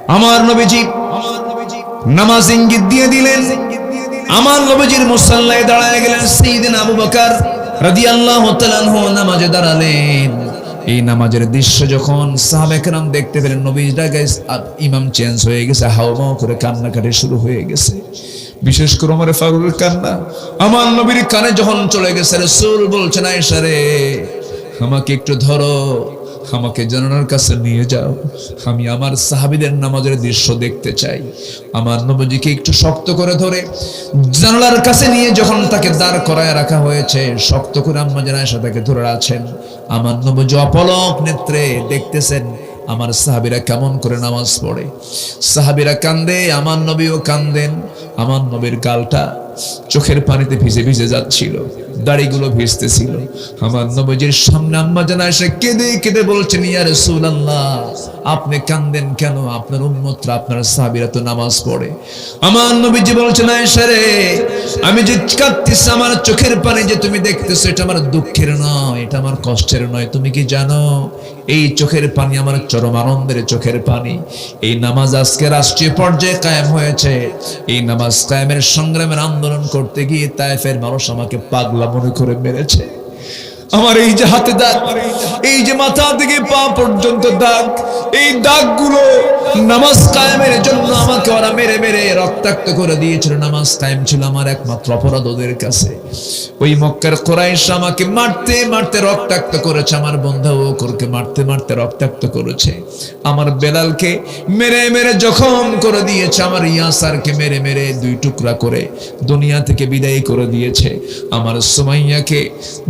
আমার নবীজি নামাজ ইঙ্গিত দিয়ে দিলেন। আমার নবীজির মুসাল্লায় দাঁড়ায় গেলেন সাইয়েদনা আবু বকর রাদিয়াল্লাহু তাআলা আনহু নামাজে দাঁড়ালেন। এই নামাজের দৃশ্য যখন সাহাবায়ে কেরাম দেখতে পেলেন, নবীর জায়গায় ইমাম চেঞ্জ হয়ে গেছে, হাওমাও করে কান্নাকাটি শুরু হয়ে গেছে। বিশেষ করে ওমর ফারুকের কান্না আমার নবীর কানে যখন চলে গেছে, রাসূল বলছেন, আয়েশা রে, আমাকে একটু ধরো, আমাকে জানালার কাছে নিয়ে যাও, আমি আমার সাহাবীদের নামাজের দৃশ্য দেখতে চাই। আমার নবীজিকে একটু শক্ত করে ধরে জানালার কাছে নিয়ে যখন তাকে দাঁড় করায় রাখা হয়েছে, শক্ত করে আম্মা জান আয়েশা তাকে ধরে আছেন। আমার নবীজি অপলক নেত্রে দেখতেছেন আমার সাহাবীরা কেমন করে নামাজ পড়ে। সাহাবীরা কান্দে, আমার নবীও কান্দেন। আমার নবীর গালটা চোখের পানিতে ভিজে ভিজে যাচ্ছিল, দাড়িগুলো ভিজতেছিল। আমার নবীজির সামনে আম্মা জান আয়েশা কেঁদে কেঁদে বলছেন, ইয়া রাসূলুল্লাহ, আপনি কান্দেন কেন? আপনার উম্মতরা, আপনার সাহাবীরা তো নামাজ পড়ে। আমার নবীজি বলছেন, আয়েশা রে, আমি যে কাঁদতেছি, আমার চোখের পানি যে তুমি দেখতেছো, এটা আমার দুঃখের নয়, এটা আমার কষ্টের নয়। তুমি কি জানো, এই চোখের পানি আমার চরম আনন্দের চোখের পানি। এই নামাজ আজকে রাষ্ট্রীয় পর্যায়ে কায়েম হয়েছে। এই নামাজ কায়েমের সংগ্রামের আন্দোলন করতে গিয়ে তায়েফের মানুষ আমাকে পাগলা মনে করে মেরেছে। আমার এই যে হাতে দাগ, এই যে মাথা থেকে পা পর্যন্ত দাগ, এই দাগগুলো নামাজ কায়েমের জন্য আমাকে ওরা মেরে মেরে রক্তাক্ত করে দিয়েছিল। নামাজ কায়েম ছিল আমার একমাত্র অপরাধ ওদের কাছে। ওই মক্কার কুরাইশ আমাকে মারতে মারতে রক্তাক্ত করেছে, আমার বন্ধু বকরকে মারতে মারতে রক্তাক্ত করেছে, আমার বেলালকে মেরে মেরে জখম করে দিয়েছে, আমার ইয়াসারকে মেরে মেরে দুই টুকরা করে দুনিয়া থেকে বিদায় করে দিয়েছে, আমার সুমাইয়াকে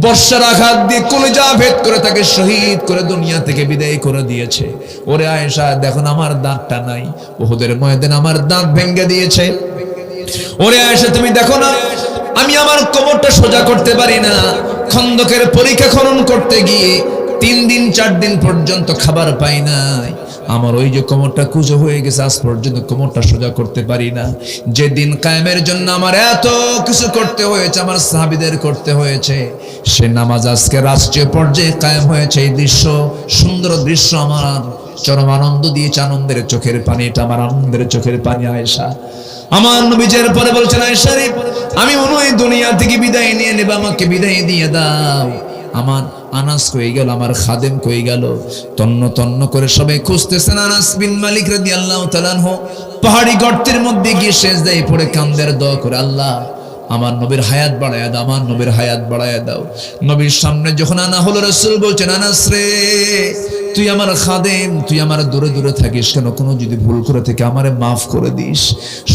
বর্ষার আঘাত দিয়ে কলিজা ভেদ করে তাকে শহীদ করে দুনিয়া থেকে বিদায় করে দিয়েছে। ওরে আয়েশা, দেখুন আমার দাঁতটা নাই, উহুদের ময়দানে আমার দাঁত ভেঙে দিয়েছে। ওরে আয়েশা, তুমি দেখো না, আমি আমার কোমরটা সোজা করতে পারি না। খন্দকের পরীক্ষা খনন করতে গিয়ে 3 দিন 4 দিন পর্যন্ত খাবার পাই নাই। আমার ওই যে কোমরটা কুঁজো হয়ে গেছে, আজ পর্যন্ত কোমরটা সোজা করতে পারি না। যে দিন কায়েমের জন্য আমার এত কিছু করতে হয়েছে, আমার সাহাবীদের করতে হয়েছে, সে নামাজ আজকে রাষ্ট্রীয় পর্যায়ে কায়েম হয়েছে। এই দৃশ্য, সুন্দর দৃশ্য আমার চরম আনন্দ দিয়েছে, আনন্দের চোখের পানি, এটা আমার আনন্দের চোখের পানি। আয়েশা আমার নবীজের পরে বলছেন, আয়েশা রে, আমি মনে হয় দুনিয়া থেকে বিদায় নিয়ে নেব, আমাকে বিদায় দিয়ে দাও। আমার আনাস কই গেল, আমার খাদেম কই গেল? তন্ন তন্ন করে সবাই খুঁজতেছেন। আনাস বিন মালিক রাদিয়াল্লাহু তাআলা আনহু পাহাড়ি গর্তের মধ্যে গিয়ে সেজদায় পড়ে কান্দের দোয়া করে, আল্লাহ আমার নবীর হায়াত বাড়ায়া দাও, আমার নবীর হায়াত বাড়ায়া দাও। নবীর সামনে যখন আনা হলো, রাসূল বলছেন, আনাস রে, তুই আমার খাদেম, তুই আমার দূরে দূরে থাকিস কেন? কোনো যদি ভুল করে থেকে আমারে মাফ করে দিস।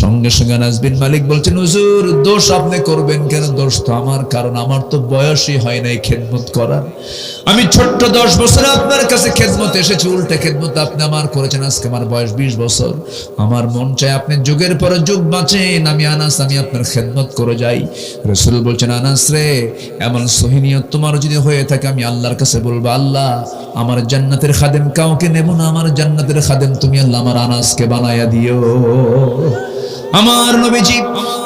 সঙ্গে সঙ্গে আনাস বিন মালিক বলছেন, হুজুর, দোষ আপনি করবেন কেন? দোষ তো আমার, কারণ আমার তো বয়সই হয় নাই খেদমত করার। আমি ছোট্ট 10 বছরে আপনার কাছে খেদমত এসেছি, উল্টে খেদমত আপনি আমার করেছেন। আজকে আমার বয়স 20 বছর। আমার মন চায় আপনি যুগের পর যুগ বাঁচেন, আমি আনাস, আমি আপনার খেদমত করে যাই। রাসূল বলছেন, আনাস রে, এমন সহিনিয়ত তোমার যদি হয়ে থাকে, আমি আল্লাহর কাছে বলবো, আল্লাহ আমার জান্নাতের খাদেম কাউকে নেব না, আমার জান্নাতের খাদেম তুমি আল্লাহ আমার আনাসকে বানায়া দিও। আমার নবীজি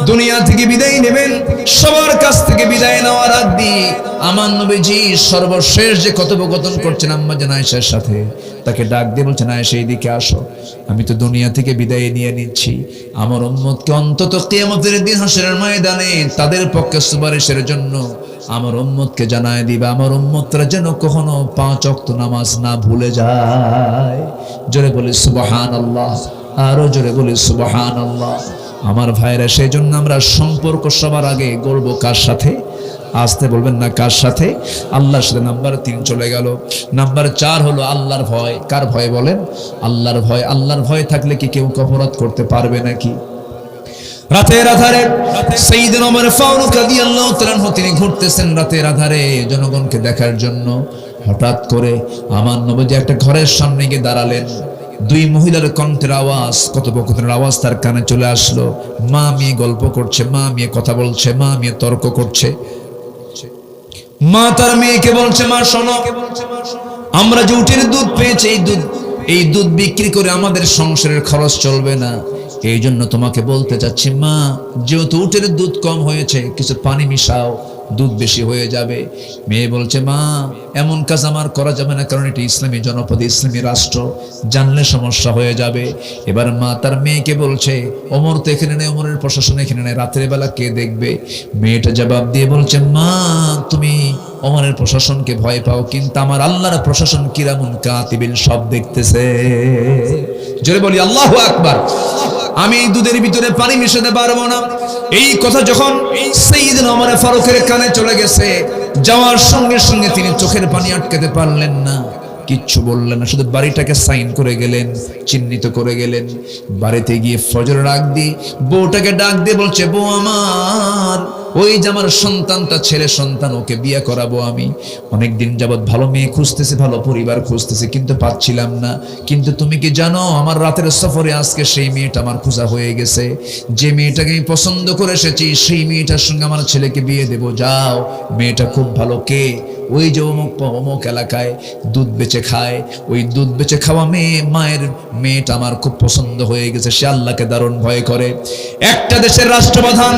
দুনিয়া থেকে বিদায় নেবেন, সবার কাছ থেকে বিদায় নেওয়ার আগ দিয়ে আমার নবীজি সর্বশেষ যে কথোপকথন করছেন আম্মা জান আয়েশার সাথে, তাকে ডাক দিয়ে বলছেন, আয়েশা এইদিকে আসো, আমি তো দুনিয়া থেকে বিদায় নিয়ে নিচ্ছি, আমার উম্মতকে অন্তত কিয়ামতের দিন হাসরের ময়দানে তাদের পক্ষে সুপারিশের জন্য আমার উম্মতকে জানায় দিবা, আমার উম্মতরা যেন কখনো 5 ওয়াক্ত নামাজ না ভুলে যায়। জোরে বলি সুবহানাল্লাহ, আরো জোরে বলি সুবহানাল্লাহ। আমার ভাইরা, সেই জন্য আমরা সম্পর্ক সবার আগে গড়বো কার সাথে? আসতে বলবেন না, কার সাথে? আল্লাহর সাথে। নাম্বার 3 চলে গেল। নাম্বার 4 হলো আল্লাহর ভয়। কার ভয় বলেন? আল্লাহর ভয়। আল্লাহর ভয় থাকলে কি কেউ অপরাধ করতে পারবে নাকি? রাতের আধারে সাইয়েদনা ওমর ফারুক রাদিয়াল্লাহু তাআলা আনহু তিনি ঘুরতেছেন রাতের আধারে জনগণকে দেখার জন্য। হঠাৎ করে আমার নবীজি একটা ঘরের সামনে গিয়ে দাঁড়ালেন। 2 মহিলার কণ্ঠের আওয়াজ, কথোপকথনের আওয়াজ তার কানে চলে আসলো। মা মেয়ে গল্প করছে, মা মেয়ে কথা বলছে, মা মেয়ে তর্ক করছে। মা তার মেয়েকে বলছে, মা শোনো, আমরা যে উটের দুধ পেয়েছি, এই দুধ বিক্রি করে আমাদের সংসারের খরচ চলবে না, এই জন্য তোমাকে বলতে চাচ্ছি মা, যেহেতু উটের দুধ কম হয়েছে, কিছু পানি মিশাও, দুধ বেশি হয়ে যাবে। মেয়ে বলছে, মা এমন কাজ আমার করা যাবে না, কারণ এটি ইসলামী জনপদ, ইসলামী রাষ্ট্র, জানলে সমস্যা হয়ে যাবে। এবার মা তার মেয়েকে বলছে, ওমর তো এখানে নেই, ওমরের প্রশাসন এখানে নেই, রাতের বেলা কে দেখবে? মেয়েটা জবাব দিয়ে বলছে, মা তুমি ওমরের প্রশাসনকে ভয় পাও, কিন্তু আমার আল্লাহর প্রশাসন কিরামুন কাতিবিন সব দেখতেছে। জোরে বলি আল্লাহু আকবার। আমি এই দুধের ভিতরে পানি মিশাতে পারবো না। এই কথা যখন সাইয়েদনা ওমর ফারুকের কানে চলে গেছে, যাওয়ার সঙ্গে সঙ্গে তিনি চোখের পানি আটকাতে পারলেন না, কিচ্ছু বললেন না, শুধু বাড়িটাকে সাইন করে গেলেন, চিহ্নিত করে গেলেন। বাড়িতে গিয়ে ফজর ডাক দিয়ে বউটাকে ডাক দিয়ে বলছে, বউ আমার, ওই যে আমার সন্তানটা, ছেলে সন্তান, ওকে বিয়ে করাবো আমি। অনেকদিন যাবৎ ভালো মেয়ে খুঁজতেছি, ভালো পরিবার খুঁজতেছি, কিন্তু পাচ্ছিলাম না। কিন্তু তুমি কি জানো, আমার রাতের সফরে আজকে সেই মেয়েটা আমার খোঁজা হয়ে গেছে। যে মেয়েটাকে আমি পছন্দ করে এসেছি, সেই মেয়েটার সঙ্গে আমার ছেলেকে বিয়ে দেবো। যাও, মেয়েটা খুব ভালো। কে? ওই যে অমুক এলাকায় দুধ বেচে খায়, ওই দুধ বেচে খাওয়া মায়ের মেয়েটা আমার খুব পছন্দ হয়ে গেছে, সে আল্লাহকে দারুণ ভয় করে। একটা দেশের রাষ্ট্রপ্রধান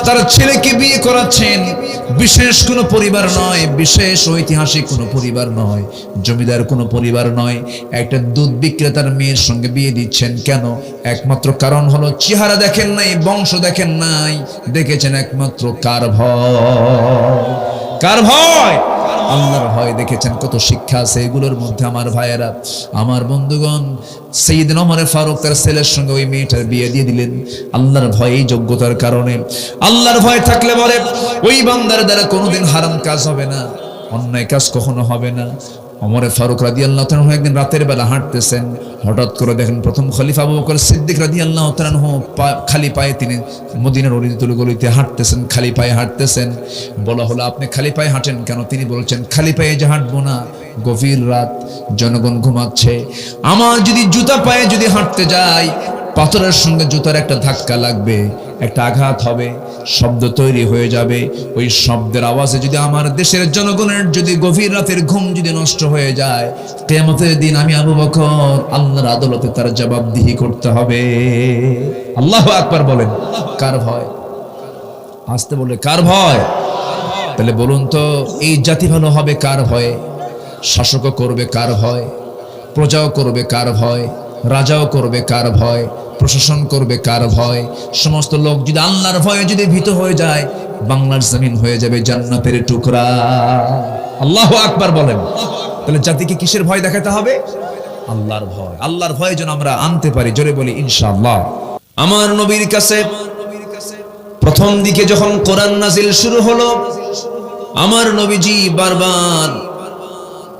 তার ছেলেকে বিয়ে করাচ্ছেন, বিশেষ কোনো পরিবার নয়, বিশেষ ঐতিহাসিক কোনো পরিবার নয়, জমিদার কোনো পরিবার নয়, একটা দুধ বিক্রেতার মেয়ের সঙ্গে বিয়ে দিচ্ছেন। কেন? একমাত্র কারণ হলো চেহারা দেখেন নাই, বংশ দেখেন নাই, দেখেছেন একমাত্র কার ভয়? কার ভয়? আল্লাহর ভয় দেখেছেন। কত শিক্ষা আছে এগুলোর মধ্যে আমার ভাইয়েরা, আমার বন্ধুগণ। সাইয়েদনা ওমর ফারুক তার ছেলের সঙ্গে ওই মেয়েটার বিয়ে দিয়ে দিলেন আল্লাহর ভয়, এই যোগ্যতার কারণে। আল্লাহর ভয় থাকলে বলে ওই বান্দার দ্বারা কোনোদিন হারাম কাজ হবে না, অন্যায় কাজ কখনো হবে না। ওমর ফারুক রাদিয়াল্লাহু তাআলা একদিন রাতের বেলা হাঁটতেছেন, হঠাৎ করে দেখেন প্রথম খলিফা আবু বকর সিদ্দিক রাদিয়াল্লাহু তাআলা খালি পায়ে তিনি মদিনার অলিতে গলিতে হাঁটতেছেন, খালি পায়ে হাঁটতেছেন। বলা হলো, আপনি খালি পায়ে হাঁটেন কেন? তিনি বলছেন, খালি পায়ে যে হাঁটবো না, গভীর রাত, জনগণ ঘুমাচ্ছে, আমার যদি জুতা পায়ে যদি হাঁটতে যাই, পাথরের সঙ্গে জুতার একটা ধাক্কা লাগবে, একটা আঘাত হবে, শব্দ তৈরি হয়ে যাবে। ওই শব্দের আওয়াজে যদি আমার দেশের জনগণের যদি গভীর রাতের ঘুম যদি নষ্ট হয়ে যায়, কিয়ামতের দিন আমি আবু বকর আল্লাহর আদালতে তার জবাবদিহি করতে হবে। আল্লাহু আকবার বলেন। কার ভয়? আসতে বলে কার ভয়? তাহলে বলুন তো, এই জাতি ভালো হবে কার ভয়ে? শাসকও করবে কার ভয়? প্রজাও করবে কার ভয়? রাজাও করবে কার ভয়? প্রশাসন করবে কার ভয়? সমস্ত লোক যদি আল্লাহর ভয়ে যদি ভীত হয়ে যায়, বাংলার জমিন হয়ে যাবে জান্নাতের টুকরা। আল্লাহু আকবার বলেন। তাহলে জাতিকে কিসের ভয় দেখাতে হবে? আল্লাহর ভয়। আল্লাহর ভয় যেন আমরা আনতে পারি, জোরে বলি ইনশাআল্লাহ। আমার নবীর কাছে প্রথম দিকে যখন কোরআন নাজিল শুরু হলো, আমার নবীজি বারবার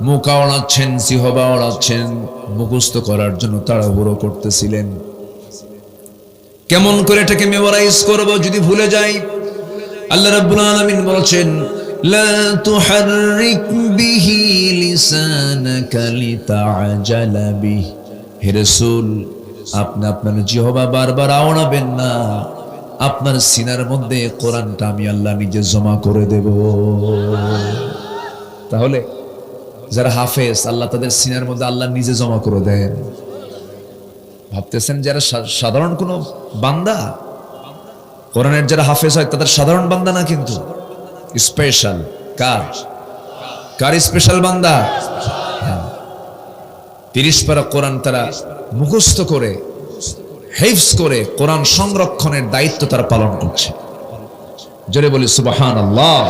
মুখ আওড়াচ্ছেন, জিহবা আওড়াচ্ছেন, মুখস্থ করার জন্য তাড়াহুড়ো করতেছিলেন। কেমন করে এটাকে মেমোরাইজ করব যদি ভুলে যাই? আল্লাহ রাব্বুল আলামিন বলেছেন, লা তুহাররিক বিহি লিসানাকা লিতাআজালা বিহি। হে রাসূল, আপনি আপনার জিহবা বারবার আওড়াবেন না, আপনার সিনার মধ্যে কোরআনটা আমি আল্লাহ নিজে জমা করে দেব। তাহলে যারা হাফেজ, আল্লাহ তাদের সিনার মধ্যে আল্লাহ নিজে জমা করে দেন। ভাবতেছেন যারা সাধারণ কোনো বান্দা, কোরআনের যারা হাফেজ হয় তাদের সাধারণ বান্দা না, কিন্তু স্পেশাল। কার স্পেশাল বান্দা? 30 পারা কোরআন তারা মুখস্থ করে, হিফজ করে, কোরআন সংরক্ষণের দায়িত্ব তারা পালন করছে। জোরে বলি সুবহানাল্লাহ।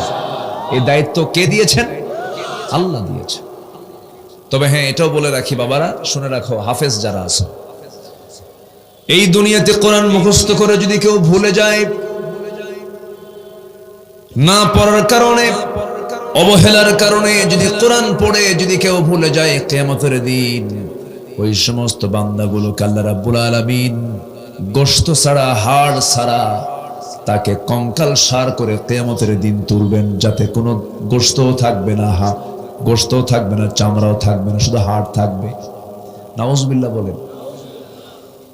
এই দায়িত্ব কে দিয়েছেন? আল্লাহ দিয়েছেন। তবে হ্যাঁ, এটাও বলে রাখি বাবারা, শুনে রাখো, হাফেজ যারা আছে, এই দুনিয়াতে কোরআন মুখস্থ করে যদি কেউ ভুলে যায়, না পড়ার কারণে, অবহেলার কারণে যদি কোরআন পড়ে যদি কেউ ভুলে যায়, কিয়ামতের দিন ওই সমস্ত বান্দাগুলোকে আল্লাহ রাব্বুল আলামিন গোশত ছাড়া, হাড় ছাড়া তাকে কঙ্কাল সার করে কিয়ামতের দিন তুলবেন, যাতে কোনো গোশতও থাকবে না, গোশতও থাকবে না, চামড়াও থাকবে না, শুধু হাড় থাকবে। নাউজুবিল্লাহ বলেন।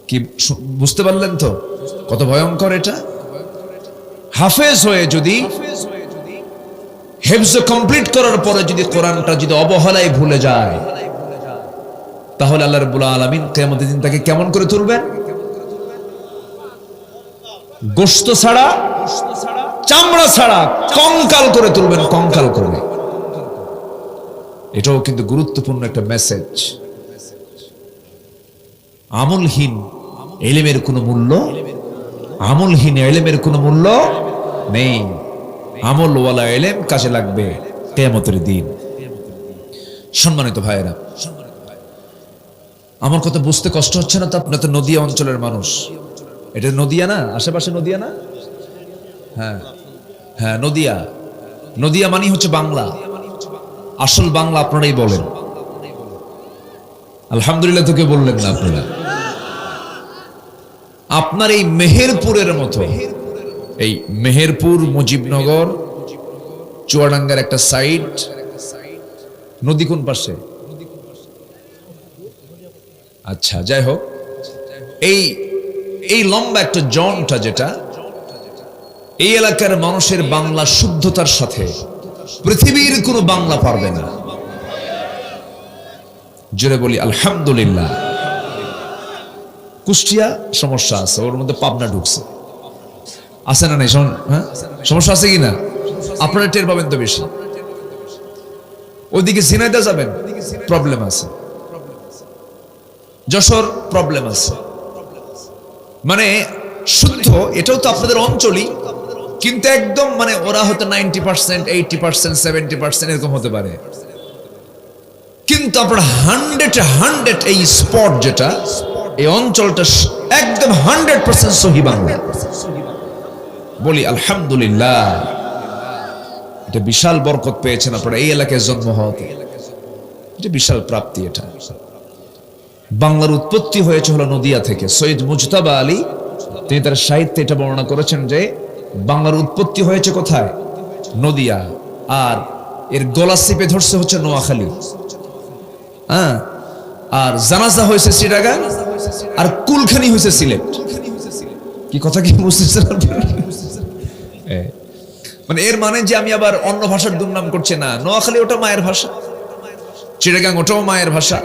কি বুঝতে পারলেন তো কত ভয়ঙ্কর এটা? হাফেজ হয়ে যদি হিফজ কমপ্লিট করার পরে যদি কোরআনটা যদি অবহেলায় ভুলে যায়, তাহলে আল্লাহ রাব্বুল আলামিন কিয়ামতের দিন তাকে কেমন করে তুলবেন? গোশত ছাড়া, চামড়া ছাড়া কঙ্কাল করে তুলবেন, কঙ্কাল করে। এটাও কিন্তু গুরুত্বপূর্ণ একটা মেসেজ। আমলহীন ইলমের কোনো মূল্য, আমলহীন ইলমের কোনো মূল্য নেই। আমলওয়ালা ইলম কাজে লাগবে কিয়ামতের দিন। সম্মানিত ভাইয়েরা, আমার কথা বুঝতে কষ্ট হচ্ছে না তো? আপনার তো নদিয়া অঞ্চলের মানুষ। এটা নদিয়া না? আশেপাশে নদিয়া না? হ্যাঁ হ্যাঁ, নদিয়া। নদিয়া মানে হচ্ছে বাংলা। আসল বাংলা আপনারাই বলেন। আলহামদুলিল্লাহ তো কেউ বললেন না আপনারা। আপনার এই মেহেরপুরের মতো, এই মেহেরপুর, মুজিবনগর, চুয়াডাঙ্গার একটা সাইড, নদী কোন পাশে? আচ্ছা, যাই হোক, এই লম্বা একটা জনটা যেটা, এই এলাকার মানুষের বাংলা শুদ্ধতার সাথে পৃথিবীর কোনো বাংলা পারবে না। জোরে বলি আলহামদুলিল্লাহ। কুষ্টিয়া সমস্যা আছে, ওর মধ্যে পাবনা ঢুকছে, আছে না নাই? হ্যাঁ, সমস্যা আছে কিনা? আপনারা টের পাবেন তো বেশি। ওইদিকে ঝিনাইদহ যাবেন, প্রবলেম আছে। যশোর প্রবলেম আছে। মানে শুদ্ধ, এটাও তো আপনাদের অঞ্চলই, কিন্তু একদম মানে ওরা হয়তো 90%, 80%, 70% এরকম হতে পারে, কিন্তু আপনার 100 এই স্পট যেটা, এই অঞ্চলটা একদম 100% সহি বাংলা। বলি আলহামদুলিল্লাহ। এটা বিশাল বরকত পেয়েছেন আপনারা এই এলাকায় জন্ম হওয়াতে। এটা বিশাল প্রাপ্তি। এটা বাংলার উৎপত্তি হয়েছে হলো নদিয়া থেকে। সৈয়দ মুজতাবা আলী তিনি তার সাহিত্যে এটা বর্ণনা করেছেন যে বাংলার উৎপত্তি হয়েছে কোথায়? নদিয়া। আর এর গলা চেপে ধরছে হচ্ছে নোয়াখালী। হ্যাঁ, আর জানাজা হয়েছে চিটাগাং, আর কুলখানি হয়েছে সিলেট। কি কথা কি বুঝতেছেন? মানে এর মানে যে আমি আবার অন্য ভাষার দুর্নাম করছি না। নোয়াখালী ওটা মায়ের ভাষা, চিটাগাং ওটাও মায়ের ভাষা,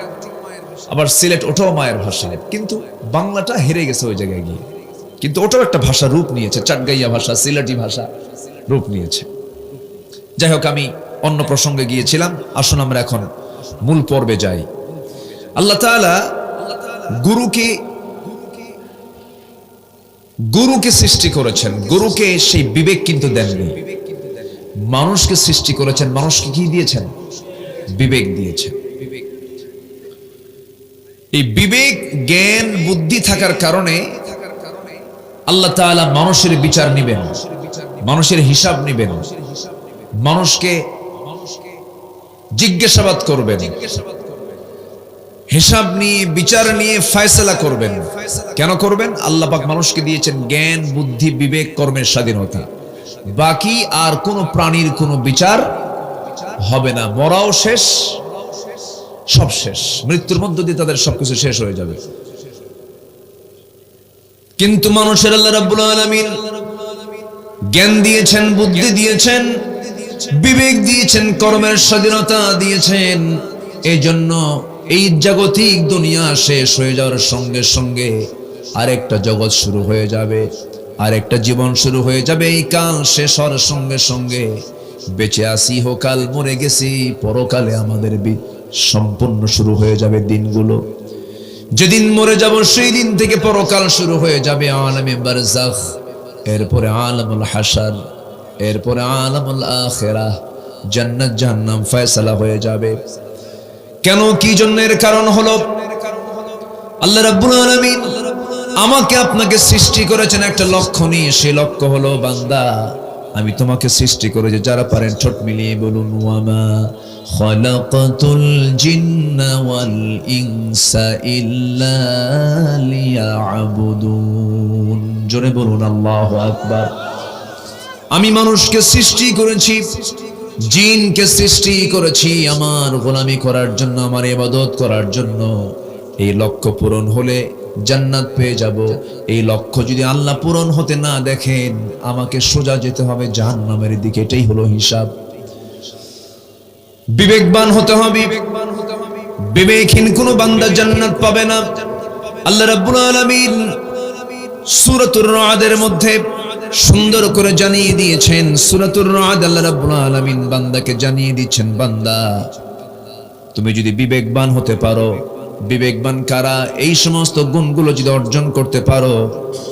আবার সিলেট ওটাও মায়ের ভাষা, কিন্তু বাংলাটা হেরে গেছে ওই জায়গায় গিয়ে। কিন্তু ওটাও একটা ভাষা রূপ নিয়েছে, চাটগাইয়া ভাষা, সিলেটি ভাষা রূপ নিয়েছে। যাই হোক, আমি অন্য প্রসঙ্গে গিয়েছিলাম। আসুন আমরা এখন মূল পর্বে যাই। আল্লাহ তাআলা গুরুকে সৃষ্টি করেছেন, গুরুকে সেই বিবেক কিন্তু দেননি। মানুষকে সৃষ্টি করেছেন, মানুষকে কি দিয়েছেন? বিবেক দিয়েছেন। এই বিবেক, জ্ঞান, বুদ্ধি থাকার কারণে আল্লাহ তাআলা মানুষের বিচার নিবেন, মানুষের হিসাব নিবেন, মানুষকে জিজ্ঞাসাবাদ করবেন, হিসাব নিয়ে, বিচার নিয়ে ফয়সালা করবেন। কেন করবেন? আল্লাহ পাক মানুষকে দিয়েছেন জ্ঞান, বুদ্ধি, বিবেক, কর্মের স্বাধীনতা। বাকি আর কোন প্রাণীর কোনো বিচার হবে না। মরাও শেষ, সব শেষ। মৃত্যুর মধ্য দিয়ে তাদের সবকিছু শেষ হয়ে যাবে। কিন্তু মানুষের আল্লাহ রাব্বুল আলামিন জ্ঞান দিয়েছেন, বুদ্ধি দিয়েছেন, বিবেক দিয়েছেন, কর্মের স্বাধীনতা দিয়েছেন। এই জন্য এই জাগতিক দুনিয়া শেষ হয়ে যাওয়ার সঙ্গে সঙ্গে আরেকটা জগৎ শুরু হয়ে যাবে, আরেকটা জীবন শুরু হয়ে যাবে। এই কাল শেষ হওয়ার সঙ্গে সঙ্গে বেঁচে আসি হোক, কাল মরে গেছি, পরকালে আমাদের সম্পূর্ণ শুরু হয়ে যাবে দিনগুলো। যেদিন মরে যাব সেই দিন থেকে পরকাল শুরু হয়ে যাবে। আলামে বারজাখ, এরপরে আলামুল হাসার, এরপরে আলামুল আখিরাহ, জান্নাত জাহান্নাম ফয়সালা হয়ে যাবে। কেন, কি জন্য? এর কারণ হলো আল্লাহ রাব্বুল আলামিন আমাকে আপনাকে সৃষ্টি করেছেন একটা লক্ষ্য নিয়ে। সেই লক্ষ্য হলো, বান্দা আমি তোমাকে সৃষ্টি করেছি, যারা পারেন ঠোঁট মিলিয়ে বলুন, ওয়ামা খালাকাতুল জিন্না ওয়াল ইনসা ইল্লা লিয়াবুদুন। জোরে বলুন আল্লাহু আকবার। আমি মানুষকে সৃষ্টি করেছি, জিনকে সৃষ্টি করেছি আমার গোলামি করার জন্য, আমার ইবাদত করার জন্য। এই লক্ষ্য পূরণ হলে জান্নাত পেয়ে যাব। এই লক্ষ্য যদি আল্লাহ পূরণ হতে না দেখেন, আমাকে সোজা যেতে হবে জাহান্নামের দিকে। এটাই হলো হিসাব। বিবেকবান হতে হবে। বিবেকহীন কোনো বান্দা জান্নাত পাবে না। আল্লাহ রাব্বুল আলামিন সূরাতুর রাদের মধ্যে সুন্দর করে জানিয়ে দিয়েছেন সূরাতুর রা'দ। আল্লাহ রাব্বুল আলামিন বান্দাকে জানিয়ে দিচ্ছেন, বান্দা তুমি যদি বিবেকবান হতে পারো, বিবেকবান কারা, এই সমস্ত গুণগুলো যদি অর্জন করতে পারো,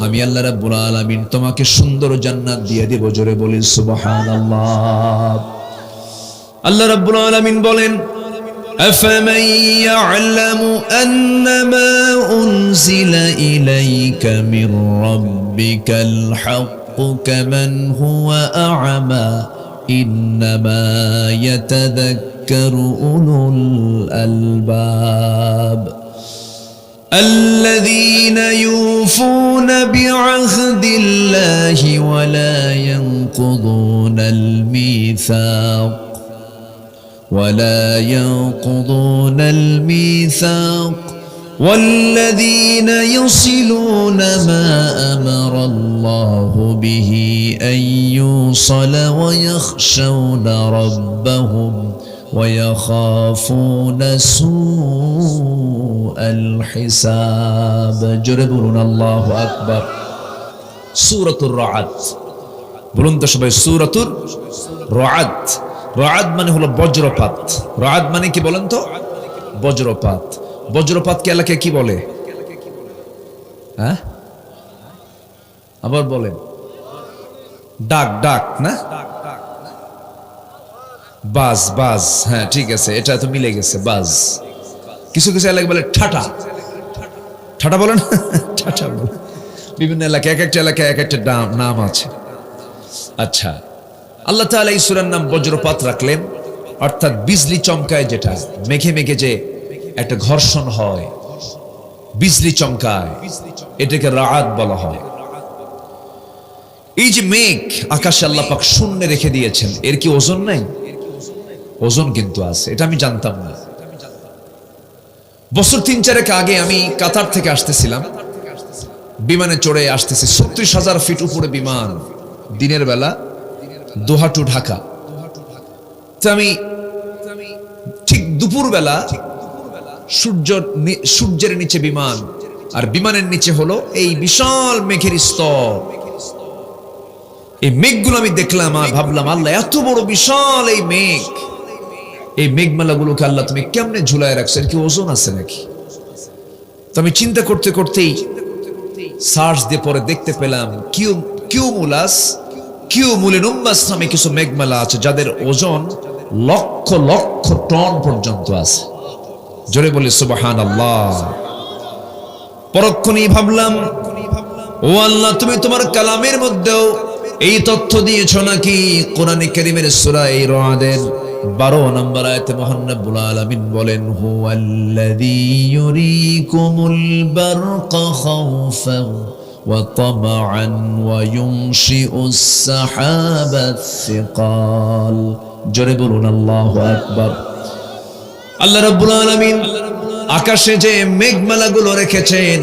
আমি আল্লাহ রাব্বুল আলামিন তোমাকে সুন্দর জান্নাত দিয়ে দেব। জোরে বলি সুবহানাল্লাহ। আল্লাহ রাব্বুল আলামিন বলেন, أفمن يعلم أنما أنزل إليك من ربك الحق كمن هو أعمى إنما يتذكر أولو الألباب الذين يوفون بعهد الله ولا ينقضون الميثاق والذين يصلون ما أمر الله به أن يوصل ويخشون ربهم ويخافون سوء الحساب جربون الله أكبر سورة الرعد বলুন তো সবাই সূরাতুর রা'দ। রা'দ মানে হলো বজ্রপাত। রা'দ মানে কি বলেন তো? বজ্রপাত। বজ্রপাতকে এলাকায় কি বলে? হ্যাঁ, আবার বলেন। ডাক, ডাক না, বাজ, বাজ। হ্যাঁ ঠিক আছে, এটা তো মিলে গেছে, বাজ। কিছু কিছু এলাকায় বলে ঠাটা, ঠাটা বলেন, ঠাটা বলেন। বিভিন্ন এলাকায়, এক একটা এলাকায় এক একটা নাম আছে। আচ্ছা, আল্লাহ তাআলা এই সূরার নাম বজ্রপাত রাখলেন, অর্থাৎ বিজলি চমকায়, যেটা মেঘে মেঘে যে একটা ঘর্ষণ হয়, বিজলি চমকায়, এটাকে রা'দ বলা হয়। এই যে মেঘ আকাশে আল্লাহ পাক শূন্যে রেখে দিয়েছেন, এর কি ওজন নাই? ওজন কিন্তু আছে, এটা আমি জানতাম না। বছর ৩-৪ আগে আমি কাতার থেকে আসতেছিলাম, বিমানে চড়ে আসতেছি, ৩৬,০০০ ফিট উপরে বিমান, দিনের বেলা, দোহা টু ঢাকা। তো আমি ঠিক দুপুর বেলা, সূর্যের নিচে বিমান, আর বিমানের নিচে হলো এই বিশাল মেঘের স্তর। এই মেঘগুলো আমি দেখলাম আর ভাবলাম, আল্লাহ এত বড় বিশাল এই মেঘ, এই মেঘমালাগুলোকে আল্লাহ তুমি কেমনে ঝুলায় রাখছো, এর কি ওজন আছে নাকি? তো আমি চিন্তা করতে করতেই সার্চ দিয়ে পরে দেখতে পেলাম কিউমুলিনুম্বাস নামে কিছু মেঘমালা আছে, যাদের ওজন লক্ষ লক্ষ টন পর্যন্ত আছে। জোরে বলি সুবহানাল্লাহ। পরক্ষণেই ভাবলাম, ও আল্লাহ, তুমি তোমার কালামের মধ্যেও এই তথ্য দিয়েছো নাকি? কোরআনে কারীমের সূরা এই রা'দের 12 নম্বর আয়াতে মহান রব্বুল আলামিন বলেন, হুয়াল্লাযী ইউরীকুমুল বারকা খাওফান ওয়া তামআন ওয়া ইউনশিউস সাহাবাস সিকাল। জোরে বলুন আল্লাহু আকবার। আল্লাহ রাব্বুল আলামিন আকাশে যে মেঘমালাগুলো রেখেছেন,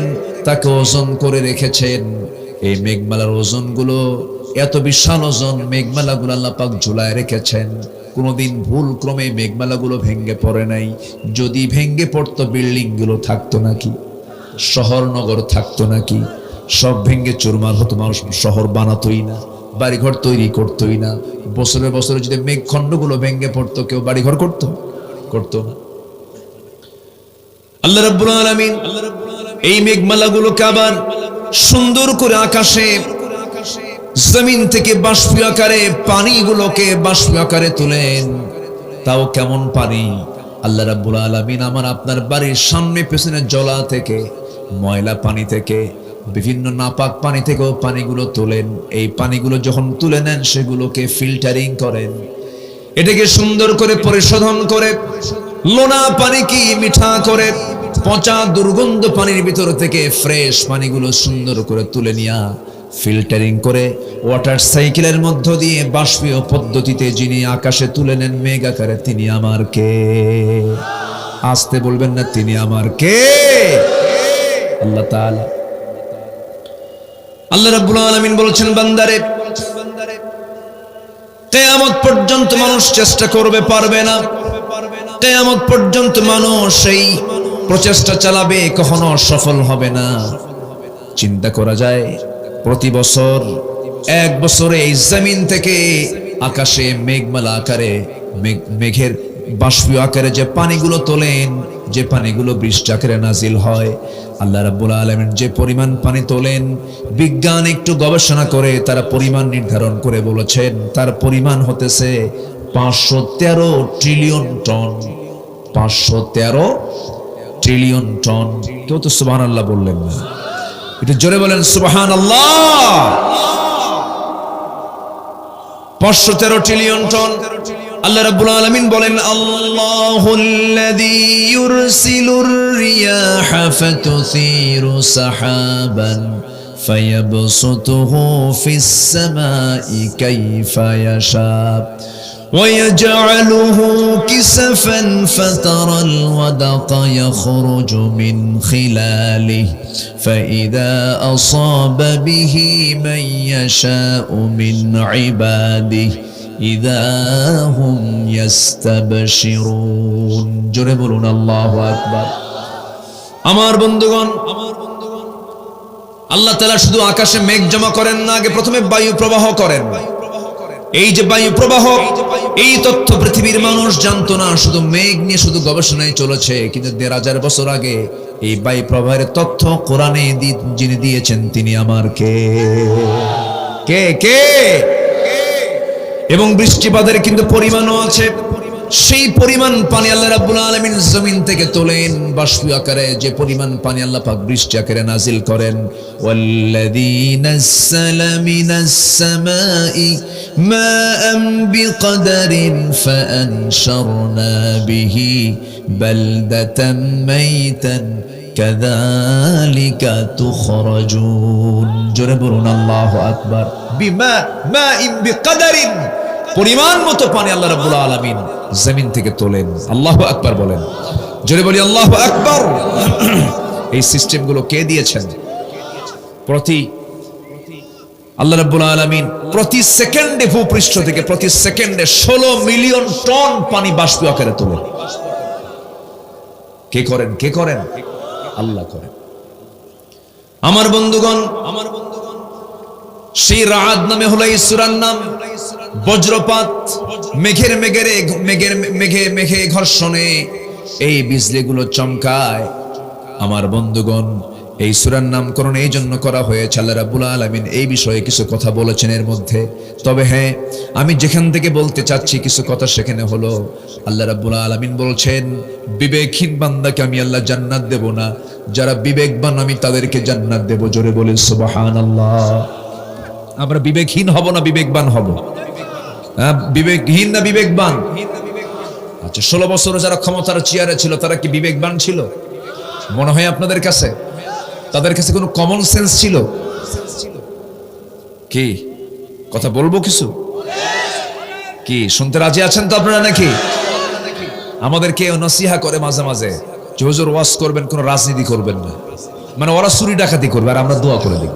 তাকে ওজন করে রেখেছেন। এই মেঘমালার ওজনগুলো এত বিশাল ওজন, মেঘমালাগুলো আল্লাহ পাক ঝুলায় রেখেছেন। কোনোদিন ভুল ক্রমে মেঘমালাগুলো ভেঙে পড়ে নাই। যদি ভেঙে পড়তো, বিল্ডিং গুলো থাকতো নাকি? শহর নগর থাকতো নাকি? সব ভেঙে চুরমার হতো, মানুষ শহর বানাতোই না, বাড়িঘর তৈরি করতোই না। বছরে বছরে যদি মেঘখণ্ডগুলো ভেঙে পড়তো, কেউ বাড়িঘর করতো না। আল্লাহ রাব্বুল আলামিন এই মেঘমালাগুলোকে আবার সুন্দর করে আকাশে জমিন থেকে বাষ্প আকারে, পানিগুলোকে বাষ্প আকারে তুলেন। তাও কেমন পানি? আল্লাহ রাব্বুল আলামিন আমার আপনার বাড়ির সামনে পেছনে জলা থেকে, ময়লা পানি থেকে, বিভিন্ন নাপাক পানি থেকেও পানিগুলো তোলেন। এই পানিগুলো যখন তুলে নেন, সেগুলোকে ফিল্টারিং করেন, এটাকে সুন্দর করে পরিশোধন করে লোনা পানি কি মিঠা করে, পচা দুর্গন্ধ পানির ভিতর থেকে ফ্রেশ পানিগুলো সুন্দর করে তুলে নিয়া ফিল্টারিং করে ওয়াটার সাইকেলের মধ্য দিয়ে বাষ্পীয় পদ্ধতিতে যিনি আকাশে তুলে নেন মেঘ আকারে, তিনি আমার কে? আসতে বলবেন না, তিনি আমার কে? আল্লাহ তাআলা। আল্লাহ রাব্বুল আলামিন বলেছেন, বান্দারে, কিয়ামত পর্যন্ত মানুষ চেষ্টা করবে, পারবে না। কিয়ামত পর্যন্ত মানুষ এই প্রচেষ্টা চালাবে, কখনো সফল হবে না। চিন্তা করা যায়, প্রতি বছর এক বছরে এই জমিন থেকে আকাশে মেঘমালা আকারে মেঘের বাষ্পীয় আকারে যে পানিগুলো তোলেন, যে পানিগুলো বৃষ্টি আকারে নাজিল হয়, আল্লাহ রাব্বুল আলামিন যে পরিমাণ পানি তোলেন, বিজ্ঞান একটু গবেষণা করে তারা পরিমাণ নির্ধারণ করে বলেছেন তার পরিমাণ হতেছে 513 ট্রিলিয়ন টন। 513 trillion ton. কেউ তো সুবহানাল্লাহ বললেন না, একটু জোরে বলেন সুবহানাল্লাহ। 513 ট্রিলিয়ন টন। আল্লাহ রাব্বুল আলামিন বলেন, আল্লাহুল্লাযী ইউরসিলুর রিয়াহা ফাতুসিরু সাহাবান ফায়াবসুতুহু ফিস সামাই কাইফা ইয়াশা ويجعله كسفا فترى الودق يخرج من خلاله فإذا أصاب به من يشاء من عباده إذا هم يستبشرون জোরে বলুন আল্লাহু আকবার। আমার বন্ধুগণ, আল্লাহ তাআলা শুধু আকাশে মেঘ জমা করেন না, আগে প্রথমে বায়ু প্রবাহ করেন। এই যে বায়ু প্রবাহ, এই তথ্য পৃথিবীর মানুষ জানতো না, শুধু মেঘ নিয়ে শুধু গবেষণায় চলেছে। কিন্তু 1500 বছর আগে এই বায়ু প্রবাহের তথ্য কোরআনে যিনি দিয়েছেন তিনি আমার কে কে কে এবং বৃষ্টিপাতের কিন্তু পরিমাণও আছে। সেই পরিমাণ পানি আল্লাহ রাব্বুল আলামিন জমিন থেকে তোলেন বাষ্পীয় আকারে, যে পরিমাণ পানি আল্লাহ পাক বৃষ্টি আকারে নাজিল করেন। ওয়াল্লাযী নাযালা মিনাস সামাই মাআন বিকদারিন ফাআনশারনা বিহি বালদাতাম মাইতান কাযালিকা তুখরাজুন। জোরে বলুন আল্লাহু আকবার। মাইন বিকদারিন, পরিমাণ মতো পানি আল্লাহ রাব্বুল আলামিন জমিন থেকে তোলেন। আল্লাহু আকবার বলেন, জোরে বলি আল্লাহু আকবার। এই সিস্টেমগুলো কে দিয়েছেন? আল্লাহ রাব্বুল আলামিন প্রতি সেকেন্ডে ভূপৃষ্ঠ থেকে প্রতি সেকেন্ডে 16 মিলিয়ন টন পানি বাষ্প আকারে তোলেন। কে করেন? কে করেন? আল্লাহ করেন। আমার বন্ধুগণ, সেই রাআদ নামে হলো এই সূরার নাম। বজ্রপাত, মেঘে ঘর্ষণে এই বিজলিগুলো চমকায়। আমার বন্ধুগণ, এই সূরার নামকরণ এই জন্য করা হয়েছে, আল্লাহ রাব্বুল আলামিন এই বিষয়ে কিছু কথা বলেছেন এর মধ্যে। তবে হ্যাঁ, আমি যেখান থেকে বলতে চাচ্ছি কিছু কথা সেখানে হলো, আল্লাহ রাব্বুল আলামিন বলছেন বিবেকহীন বান্দাকে আমি আল্লাহ জান্নাত দেব না, যারা বিবেকবান আমি তাদেরকে জান্নাত দেব। জোরে বলেন সুবহানাল্লাহ। আমরা বিবেকহীন হব না বিবেকবান হব? বিবেকহীন না বিবেকবান? আচ্ছা, 16 বছরে যারা ক্ষমতার চেয়ারে ছিল তারা কি বিবেকবান ছিল মনে হয় আপনাদের কাছে? তাদের কাছে কোনো কমন সেন্স ছিল কি? কথা বলবো কিছু কি? শুনতে রাজি আছেন তো আপনারা নাকি? আমাদেরকে নসিহা করে মাঝে মাঝে যে হুজুর ওয়াজ করবেন, কোনো রাজনীতি করবেন না, মানে ওরা চুরি ডাকাতি করবে আর আমরা দোয়া করে দেব।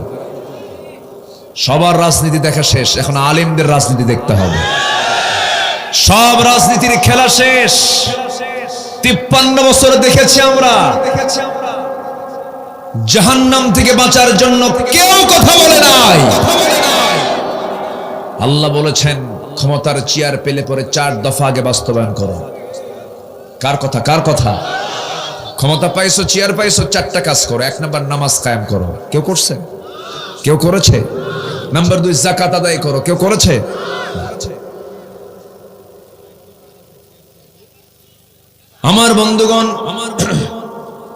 সবার রাজনীতি দেখা শেষ, এখন আলেমদের রাজনীতি দেখতে হবে। সব রাজনীতির খেলা শেষ। 53 বছর দেখেছি আমরা, জাহান্নাম থেকে বাঁচার জন্য কেউ কথা বলে নাই। আল্লাহ বলেছেন ক্ষমতার চেয়ার পেলে পরে 4 দফা আগে বাস্তবায়ন করো। কার কথা? কার কথা? ক্ষমতা পাইছো, চেয়ার পাইছো, 4টা কাজ করো। 1 নাম্বার নামাজ কায়েম করো। কেউ করছে? কেউ করেছে? নাম্বার 2 যাকাত আদায় করো। কেউ করেছে? আমার বন্ধুগণ,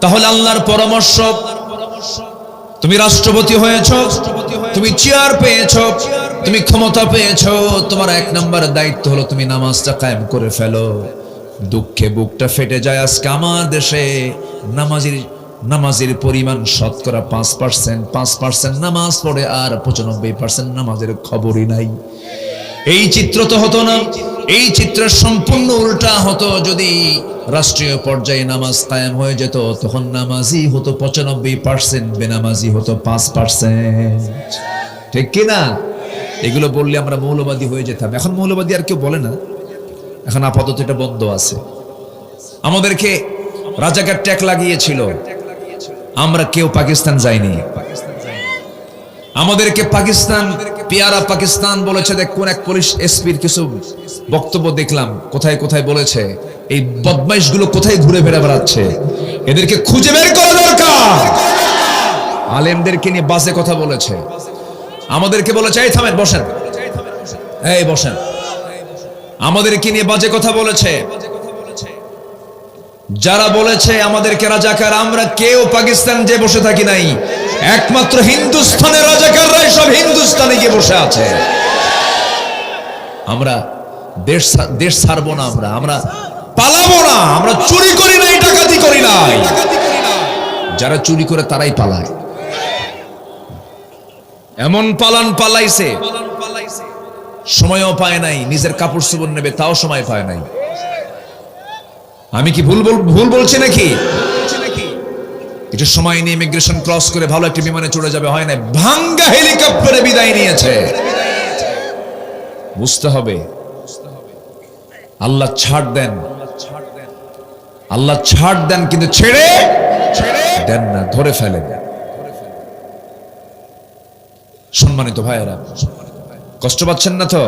তাহলে আল্লাহর পরামর্শ, তুমি রাষ্ট্রপতি হয়েছো, তুমি চেয়ার পেয়েছো, তুমি ক্ষমতা পেয়েছো, তোমার 1 নাম্বার দায়িত্ব হলো তুমি নামাজটা কায়েম করে ফেলো। দুঃখে বুকটা ফেটে যায়, আজকে আমার দেশে নামাজের পরিমাণ শতকরা 5% নামাজ পড়ে, আর 95% নামাজের খবরই নাই। এই চিত্র তো হতো না। এই চিত্রের সম্পূর্ণ উল্টা হতো। যদি রাষ্ট্রীয় পর্যায়ে নামাজ কায়েম হয়ে যেত, তখন নামাজি হতো 95%, বেনামাজি হতো 5%। ঠিক কিনা? এগুলো বললে আমরা মৌলবাদী হয়ে যেতাম। এখন মৌলবাদী আর কেউ বলে না, এখন আপাতত এটা বন্ধ আছে। আমাদেরকে রাজাকার ট্যাগ লাগিয়েছিল, আমরা কেউ পাকিস্তান যাইনি। আমাদেরকে পাকিস্তান পিয়ারা পাকিস্তান বলেছে, দেখ কোন এক পুলিশ এসপির কিছু বক্তব্য দেখলাম, কোথায় কোথায় বলেছে এই বদমাইশগুলো কোথায় ঘুরে বেড়াচ্ছে, এদেরকে খুঁজে বের করা দরকার। আলেমদেরকে নিয়ে বাজে কথা বলেছে, আমাদেরকে বলেছে এই থামেন, বসেন, এই বসেন। আমাদেরকে নিয়ে বাজে কথা বলেছে। যারা বলেছে আমাদেরকে রাজাকার, আমরা কেউ পাকিস্তান যে বসে থাকি নাই, একমাত্র হিন্দুস্তানের রাজাকাররাই সব হিন্দুস্তানে গিয়ে বসে আছে। আমরা দেশ ছাড়বো না, আমরা পালাবো না, আমরা চুরি করি নাই, ডাকাতি করি নাই। যারা চুরি করে তারাই পালায়। এমন পালাইছে, সময়ও পায় নাই, নিজের কাপড় চোপড় নেবে তাও সময় পায় নাই। আমি কি ভুল বলছি নাকি? একটু সময় নিয়ে ইমিগ্রেশন ক্রস করে ভালো একটা বিমানে চড়ে যাবে, হয় না, ভাঙ্গা হেলিকপ্টারে বিদায় নিয়েছে। বুঝতে হবে আল্লাহ ছাড় দেন, আল্লাহ ছাড় দেন, কিন্তু ছেড়ে দেন না, ধরে ফেলেন। সম্মানিত ভাইয়েরা, কষ্ট পাচ্ছেন না তো?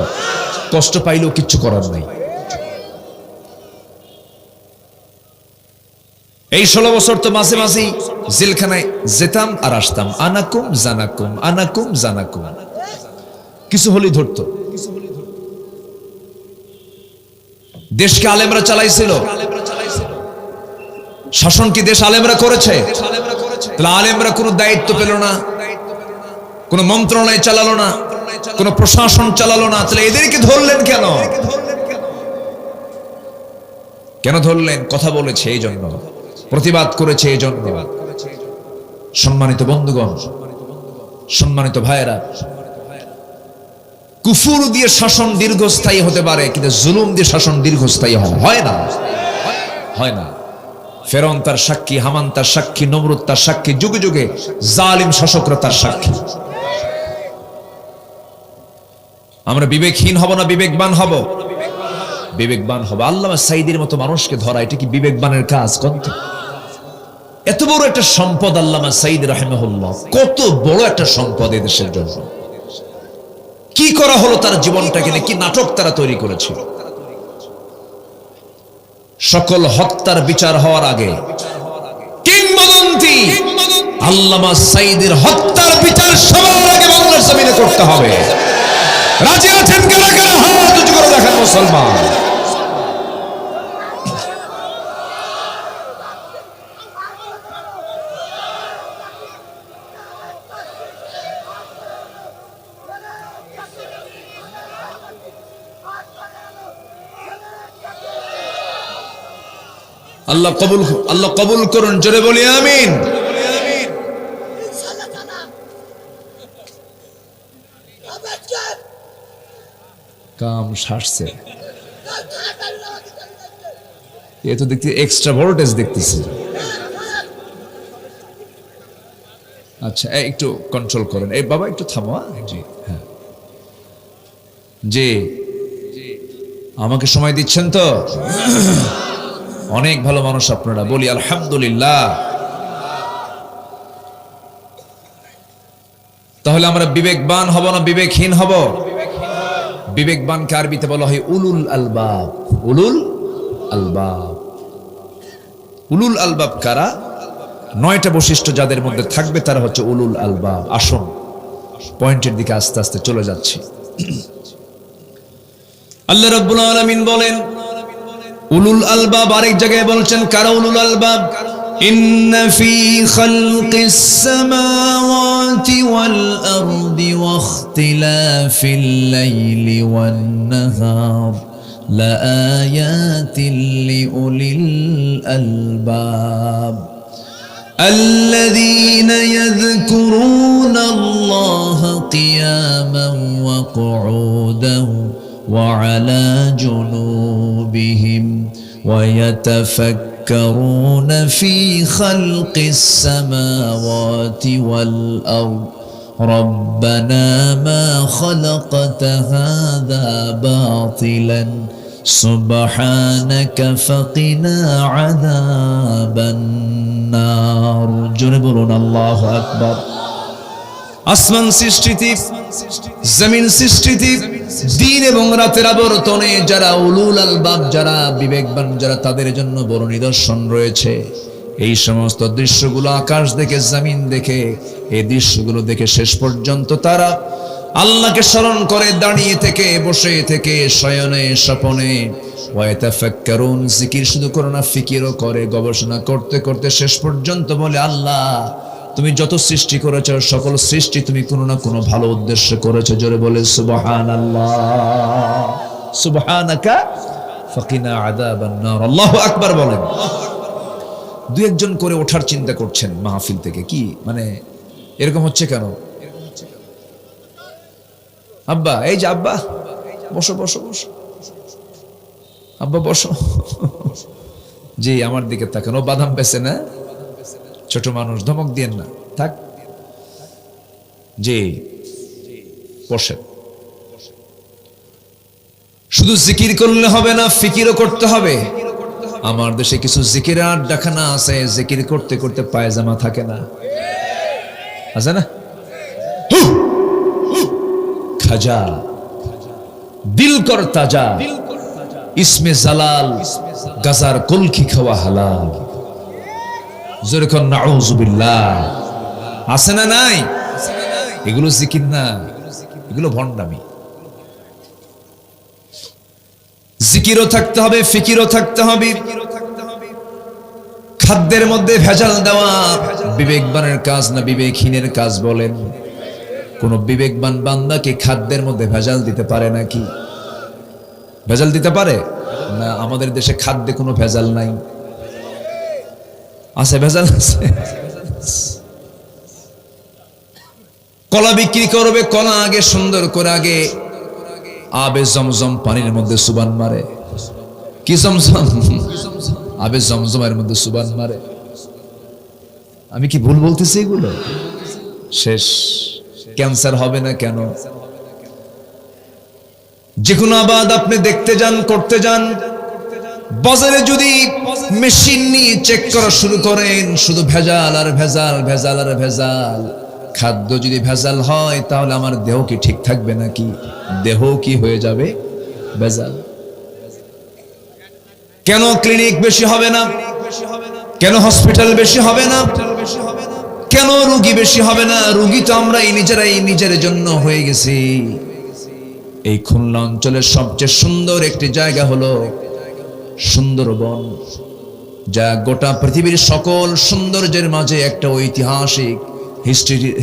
কষ্ট পাইলেও কিচ্ছু করার নাই। এই 16 বছর তো মাঝে মাঝে জেলখানায় যেতাম আর আসতাম, আনাকুম জানাকুম, আনাকুম জানাকুম, কিছু হলেই ধরতো। দেশকে আলেমরা চালাইছিল, শাসন কি দেশ আলেমরা করেছে? তাহলে আলেমরা কোনো দায়িত্ব পেল না, কোনো মন্ত্রণালয় চালালো না, কোনো প্রশাসন চালালো না, তাহলে এদেরকে ধরলেন কেন? কেন ধরলেন? কথা বলেছে এই জন্য, প্রতিবাদ করেছে এই জন্য। সম্মানিত বন্ধুগণ, সম্মানিত ভাইয়েরা, কুফর দিয়ে শাসন দীর্ঘস্থায়ী হতে পারে, কিন্তু জুলুম দিয়ে শাসন দীর্ঘস্থায়ী হয় না, হয় না। ফেরাউন তার সাক্ষী, হামান তার সাক্ষী, নমরুদ তার সাক্ষী, যুগে যুগে জালিম শাসকরা তার সাক্ষী। আমরা বিবেকহীন হব না বিবেকবান হব? বিবেকবান হব। আল্লামা সাঈদীর মতো মানুষকে ধরা, এটা কি বিবেকবানের কাজ? এত বড় একটা সম্পদ আল্লামা সাঈদী রাহিমাহুল্লাহ, কত বড় একটা সম্পদ এদেশের জন্য। কি করা হলো তার জীবনটাকে নিয়ে, কি নাটক তারা তৈরি করেছিল। সকল হত্যার বিচার হওয়ার আগে কিংবদন্তি আল্লামা সাঈদীর হত্যার বিচার সবার আগে বাংলার জমিনে করতে হবে। রাজি আছেন কারা কারা? হাত উঁচু করে দেখান মুসলমান। আল্লাহ কবুল করুন, জোরে বলি আমিন। কাম সারছে, এ তো দেখতে এক্সট্রা ভোল্টেজ দেখতেছি। আচ্ছা, একটু কন্ট্রোল করেন। এই বাবা একটু থামো। জি হ্যাঁ, জি আমাকে সময় দিচ্ছেন তো? অনেক ভালো মানুষ আপনারা, বলি আলহামদুলিল্লাহ। তাহলে আমরা বিবেকবান হব না বিবেকহীন হব? বিবেকবানকে আরবিতে বলা হয় উলুল আলবাব। উলুল আলবাব, উলুল আলবাব কারা? 9টা বৈশিষ্ট্য যাদের মধ্যে থাকবে তারা হচ্ছে উলুল আলবাব। আসুন পয়েন্টের দিকে আস্তে আস্তে চলে যাচ্ছি। আল্লাহ রাব্বুল আলামিন বলেন উলুল আলবাব, আরেক জায়গায় বলছেন কারা উলুল আলবাব? ইন্না ফি খালকিস সামাওয়াতি ওয়াল আরদি ওয়া ইখতিলাফিল লাইলি ওয়ান নাহার লাআয়াতিন লিউলিল আলবাব الذين يذكرون الله قياما وقعودا وعلى جنوبهم ويتفكرون في خلق السماوات والأرض ربنا ما خلقت هذا باطلا سبحانك فقنا عذاب النار। جنبرنا الله أكبر। আসমান সৃষ্টিতে, জমিন সৃষ্টিতে, দিন এবং রাতের আবর্তনে যারা উলুল আলবাব, যারা বিবেকবান, যারা তাদের জন্য বড় নিদর্শন রয়েছে। এই সমস্ত দৃশ্যগুলো আকাশ দেখে, জমিন দেখে, এই দৃশ্যগুলো দেখে শেষ পর্যন্ত তারা আল্লাহকে স্মরণ করে, দাঁড়িয়ে থেকে, বসে থেকে, শয়নে স্বপনে, ওয়াতাফাক্কারুন, জিকির শুধু করে না, ফিকিরও করে, গবেষণা করতে করতে শেষ পর্যন্ত বলে, আল্লাহ তুমি যত সৃষ্টি করেছো, সকল সৃষ্টি তুমি কোনো না কোনো ভালো উদ্দেশ্য করেছো। জোরে বলে সুবহানাল্লাহ, সুবহানাকা ফাকিনা আযাবান নার। আল্লাহু আকবার বলেন। দুই একজন করে ওঠার চিন্তা করছেন মাহফিল থেকে, কি মানে এরকম হচ্ছে কেন? আব্বা, এই যে আব্বা, বসো বসো বসো, আব্বা বসো। জি, আমার দিকে তাকান। ও বাদাম বেছে না, ছোট মানুষ, ধমক দিয়েন না, থাক। জি, বসেন। শুধু জিকির করলে হবে না, ফিকিরও করতে হবে। আমার দেশে কিছু জিকির আড্ডাখানা আছে, জিকির করতে করতে পায়জামা থাকে না, আছে না? খাজা দিল কর তাজা, ইসমে জালাল, গাজার কলকি খাওয়া হালাল। যেরকম নাউজুবিল্লাহ, আছে না নাই? এগুলো জিকির না, এগুলো ভণ্ডামি। জিকিরও থাকতে হবে, ফিকিরও থাকতে হবে। খাদ্যের মধ্যে ভেজাল দেওয়া বিবেকবানের কাজ না বিবেকহীনের কাজ বলেন? কোন বিবেকবান বান্দা কি খাদ্যের মধ্যে ভেজাল দিতে পারে নাকি? ভেজাল দিতে পারে না? আমাদের দেশে খাদ্যে কোনো ভেজাল নাই, আছে ভেজাল আছে। কলা বিক্রি করবে, কলা আগে সুন্দর করে আগে আবে জমজম পানির মধ্যে সুবান মারে। কি জমজম? আবে জমজমের মধ্যে সুবান মারে। আমি কি ভুল বলতেছি? এগুলো শেষ। ক্যান্সার হবে না কেন? যে কোনো আবাদ আপনি দেখতে যান, করতে যান, বাজারে যদি মেশিন নিয়ে চেক করা শুরু করেন, শুধু ভেজাল আর ভেজাল, ভেজাল আর ভেজাল। খাদ্য যদি ভেজাল হয় তাহলে আমার দেহ কি ঠিক থাকবে নাকি? দেহ কি হয়ে যাবে ভেজাল। কেন ক্লিনিক বেশি হবে না? কেন হসপিটাল বেশি হবে না? কেন রোগী বেশি হবে না? রোগী তো আমরা নিজেরাই নিজের জন্য হয়ে গেছি। এই খুলনা অঞ্চলের সবচেয়ে সুন্দর একটি জায়গা হলো সুন্দরবন, যা গোটা পৃথিবীর সকল সৌন্দর্যের মাঝে একটা ঐতিহাসিক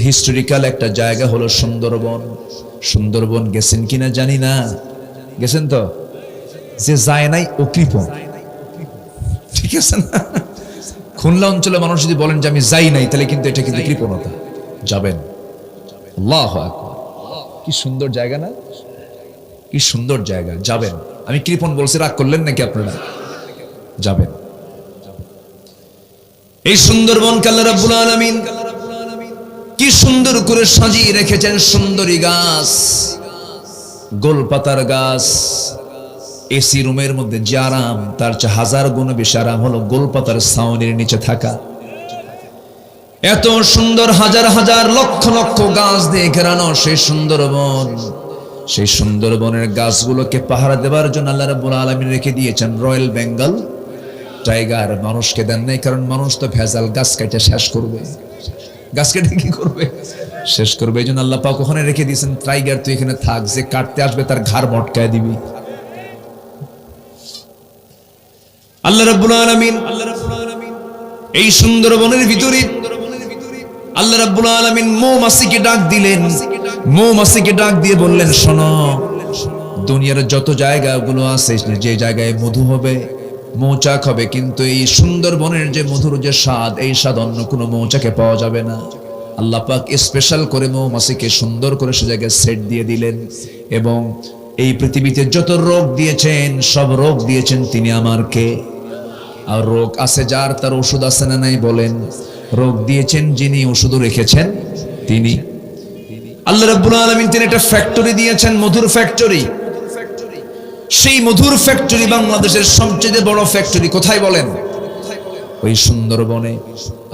হিস্টোরিক্যাল একটা জায়গা হলো সুন্দরবন। সুন্দরবন গেছেন কিনা জানি না, গেছেন তো? যে যায় নাই ও কৃপণ, ঠিক আছে না? খুলনা অঞ্চলে মানুষ যদি বলেন যে আমি যাই নাই, তাহলে কিন্তু এটা কিন্তু কৃপণতা। যাবেন। আল্লাহু আকবার, কি সুন্দর জায়গা না? কি সুন্দর জায়গা, যাবেন। আমি কৃপণ বলছি, রাগ করলেন নাকি আপনারা? যাবেন। এই সুন্দরবনকে আল্লাহ রাব্বুল আলামিন কি সুন্দর করে সাজিয়ে রেখেছেন। সুন্দরী গাছ, গোলপাতার গাছ। এসি রুমের মধ্যে যে আরাম, তার চেয়ে হাজার গুণ বেশি আরাম হলো গোলপাতার ছাউনির নিচে থাকা। এত সুন্দর হাজার হাজার লক্ষ লক্ষ গাছ দিয়ে ঘেরানো সেই সুন্দরবন। সেই সুন্দরবনের গাছগুলোকে পাহারা দেওয়ার জন্য আল্লাহ রাব্বুল আলামিন রেখে দিয়েছেন রয়্যাল বেঙ্গল টাইগার। মানুষকে দেন নাই, কারণ মানুষ তো ভেজাল গাছ কেটে শেষ করবে। গাছ কেটে কি করবে? শেষ করবে। এই জন্য আল্লাহ পাক ওখানে রেখে দিয়েছেন টাইগার, তুই এখানে থাক, যে কাটতে আসবে তার ঘাড় মটকায় দিবি। আল্লাহ রাব্বুল আলামিন এই সুন্দরবনের ভিতরে আল্লাহ রাব্বুল আলামিন মৌমাছিকে ডাক দিলেন। মৌমাছিকে ডাক দিয়ে বললেন, শোনো, দুনিয়ার যত জায়গাগুলো আছে, যে জায়গায় মধু হবে, মৌচাক হবে, কিন্তু এই সুন্দরবনের যে মধুর যে স্বাদ, এই স্বাদ অন্য কোনো মৌচাকে পাওয়া যাবে না। আল্লাহ পাক স্পেশাল করে মৌমাছিকে সুন্দর করে সে জায়গায় সেট দিয়ে দিলেন। এবং এই পৃথিবীতে যত রোগ দিয়েছেন, সব রোগ দিয়েছেন তিনি আমারকে। আর রোগ আছে যার, তার ওষুধ আছে না নাই বলেন? রোগ দিয়েছেন যিনি, ওষুধও রেখেছেন তিনি। আল্লাহ রাব্বুল আলামিন তিনি একটা ফ্যাক্টরি দিয়েছেন, মধুর ফ্যাক্টরি। সেই মধুর ফ্যাক্টরি বাংলাদেশের সবচেয়ে বড় ফ্যাক্টরি কোথায় বলেন? ওই সুন্দরবনে।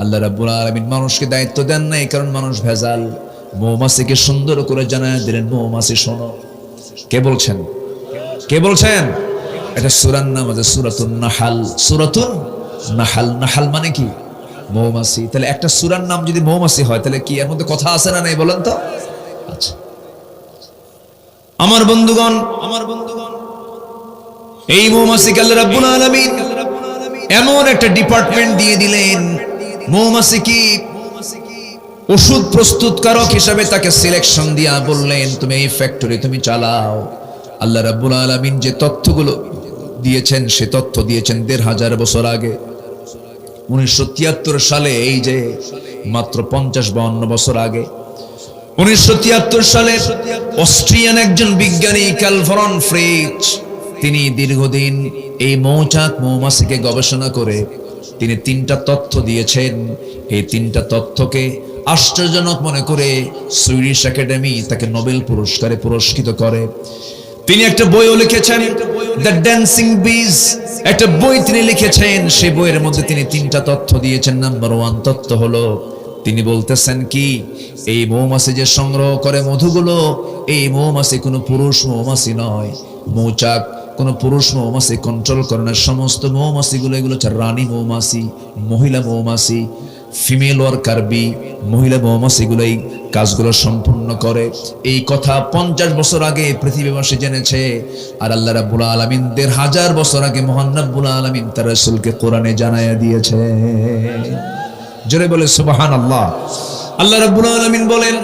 আল্লাহ রাব্বুল আলামিন মানুষকে দায়িত্ব দেন নাই, কারণ মানুষ ভেজাল। মৌমাছিকে সুন্দর করে জানায় দিলেন, মৌমাছি শোনো। কে বলছেন? কে বলছেন? এটা সূরার নাম আছে সূরাতুন নাহাল। সূরাতুন নাহাল, নাহাল মানে কি? মৌমাছি। তাহলে একটা সূরার নাম যদি মৌমাছি হয় তাহলে কি এর মধ্যে কথা আছে না নাই বলেন তো? আচ্ছা আমার বন্ধুগণ, এই মৌমাছিকে আল্লাহ রাব্বুল আলামিন এমন একটা ডিপার্টমেন্ট দিয়ে দিলেন, মৌমাছিকে ওষুধ প্রস্তুতকারক হিসেবে তাকে সিলেকশন দিয়া বললেন, তুমি এই ফ্যাক্টরি তুমি চালাও। আল্লাহ রাব্বুল আলামিন যে তথ্যগুলো দিয়েছেন সে তথ্য দিয়েছেন ১৫০০ বছর আগে, ১৯৭৩ সালে। এই যে মাত্র ৫০-৫২ বছর আগে ১৯৭৩ সালে অস্ট্রিয়ান একজন বিজ্ঞানী কার্ল ভন ফ্রিজ, তিনি দীর্ঘদিন এই মৌচাক মৌমাছিকে গবেষণা করে তিনি ৩টা তথ্য দিয়েছেন। এই ৩টা তথ্যকে আশ্চর্যজনক মনে করে সুইডিশ একাডেমি তাকে নোবেল পুরস্কারে পুরস্কৃত করে। তিনি একটা বইও লিখেছেন, দ্য ড্যান্সিং বিজ, একটা বই তিনি লিখেছেন। সেই বইয়ের মধ্যে তিনি ৩টা তথ্য দিয়েছেন। নাম্বার 1 তথ্য হলো, তিনি বলতেছেন কি, এই মৌমাছি যে সংগ্রহ করে মধুগুলো, এই মৌমাছি কোনো পুরুষ মৌমাছি নয়। মৌচাক কোনো পুরুষ মৌমাছি কন্ট্রোল করে না। সমস্ত মৌমাছিগুলো এগুলো হচ্ছে রানী মৌমাছি, মহিলা মৌমাছি, ফিমেল ওয়ার্কার বি, মহিলা মৌমাছিগুলো এই কাজগুলো সম্পূর্ণ করে। এই কথা ৫০ বছর আগে পৃথিবীবাসী জেনেছে। আর আল্লাহ রাব্বুল আলামিন ১৫০০ বছর আগে মহান রাব্বুল আলামিন তার রাসূলকে কোরআনে জানায়া দিয়েছে। জোরে বলে সুবহানাল্লাহ। আল্লাহ রাব্বুল আলামিন বলেন,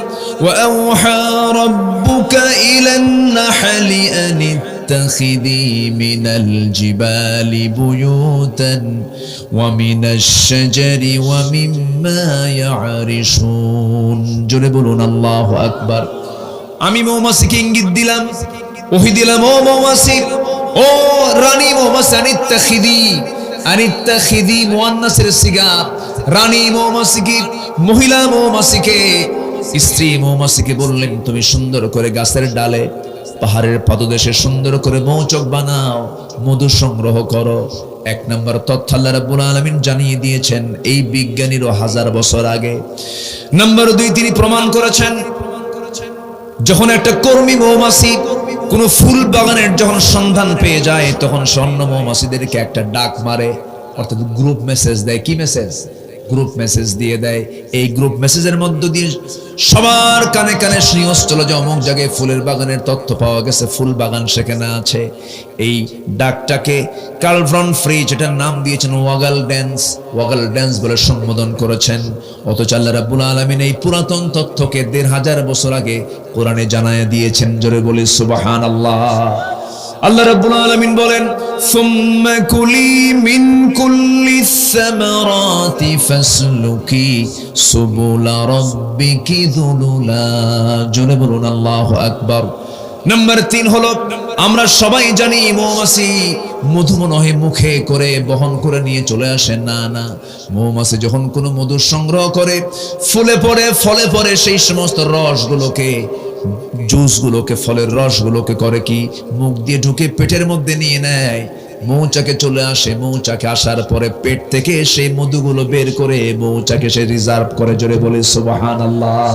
ওয়া আওহা রাব্বুকা ইলান নাহলি আন ইত্তাখিযি মিনাল জিবালি বুয়ুতান ওয়া মিনাশ শাজারি ওয়া মিম্মা ইয়ারিশুন। জোরে বলুন আল্লাহু আকবার। আমি মৌমাছিকে ইঙ্গিত দিলাম, ওহী দিলাম, ও মৌমাছি, ও রানী মৌমাছি, আনিত্তাখিদি মুয়ান্নাসের সিগা, রানী মৌমাছিকে, মহিলা মৌমাছিকে, স্ত্রী মৌমাছিকে বললেন, তুমি সুন্দর করে গাছের ডালে, পাহাড়ের পাদদেশে সুন্দর করে মৌচাক বানাও, মধু সংগ্রহ করো। ১ নম্বর তথ্য আল্লাহ রাব্বুল আলামিন জানিয়ে দিয়েছেন এই বিজ্ঞানীরও ১০০০ বছর আগে। নাম্বার ২, তিনি প্রমাণ করেছেন, যখন একটা কর্মী মৌমাছি কোন ফুল বাগানের যখন সন্ধান পেয়ে যায়, তখন অন্য মৌমাছিদেরকে একটা ডাক মারে, অর্থাৎ গ্রুপ মেসেজ দেয়। কি মেসেজ? গ্রুপ মেসেজ দিয়ে দেয়। এই গ্রুপ মেসেজের মধ্য দিয়ে সবার কানে কানে নিউজ চলে যায়, অমুক জায়গায় ফুলের বাগানের তথ্য পাওয়া গেছে, ফুল বাগান সেখানে আছে। এই ডাকটাকে কার্ল ভন ফ্রিজ এটার নাম দিয়েছেন ওয়াগল ড্যান্স, ওয়াগল ড্যান্স বলে সম্বোধন করেছেন। অথচ আল্লাহ রাব্বুল আলামিন এই পুরাতন তথ্যকে ১৫০০ বছর আগে কোরআনে জানায়া দিয়েছেন। জোরে বলি সুবহানাল্লাহ। আল্লাহ রাব্বুল আলামিন বলেন, সুম্মা কুলি মিন কুল্লিস সামারাতি ফাসলুকি সুবুলা রাব্বিকি যুলুলা। জোরে বলুন আল্লাহু আকবার। নাম্বার ৩ হলো, আমরা সবাই জানি মৌমাছি মধু মনে হয় মুখে করে বহন করে নিয়ে চলে আসে না, না, মৌমাছি যখন কোনো মধু সংগ্রহ করে ফুলে পড়ে ফলে পড়ে সেই সমস্ত রসগুলোকে, জুসগুলোকে, ফলের রসগুলোকে করে কি, মুখ দিয়ে ঢুকে পেটের মধ্যে নিয়ে নেয়। মৌচাকে চলে আসে, মৌচাকে আসার পরে পেট থেকে সেই মধুগুলো বের করে মৌচাকে সে রিজার্ভ করে। জোরে বলে সুবহানাল্লাহ।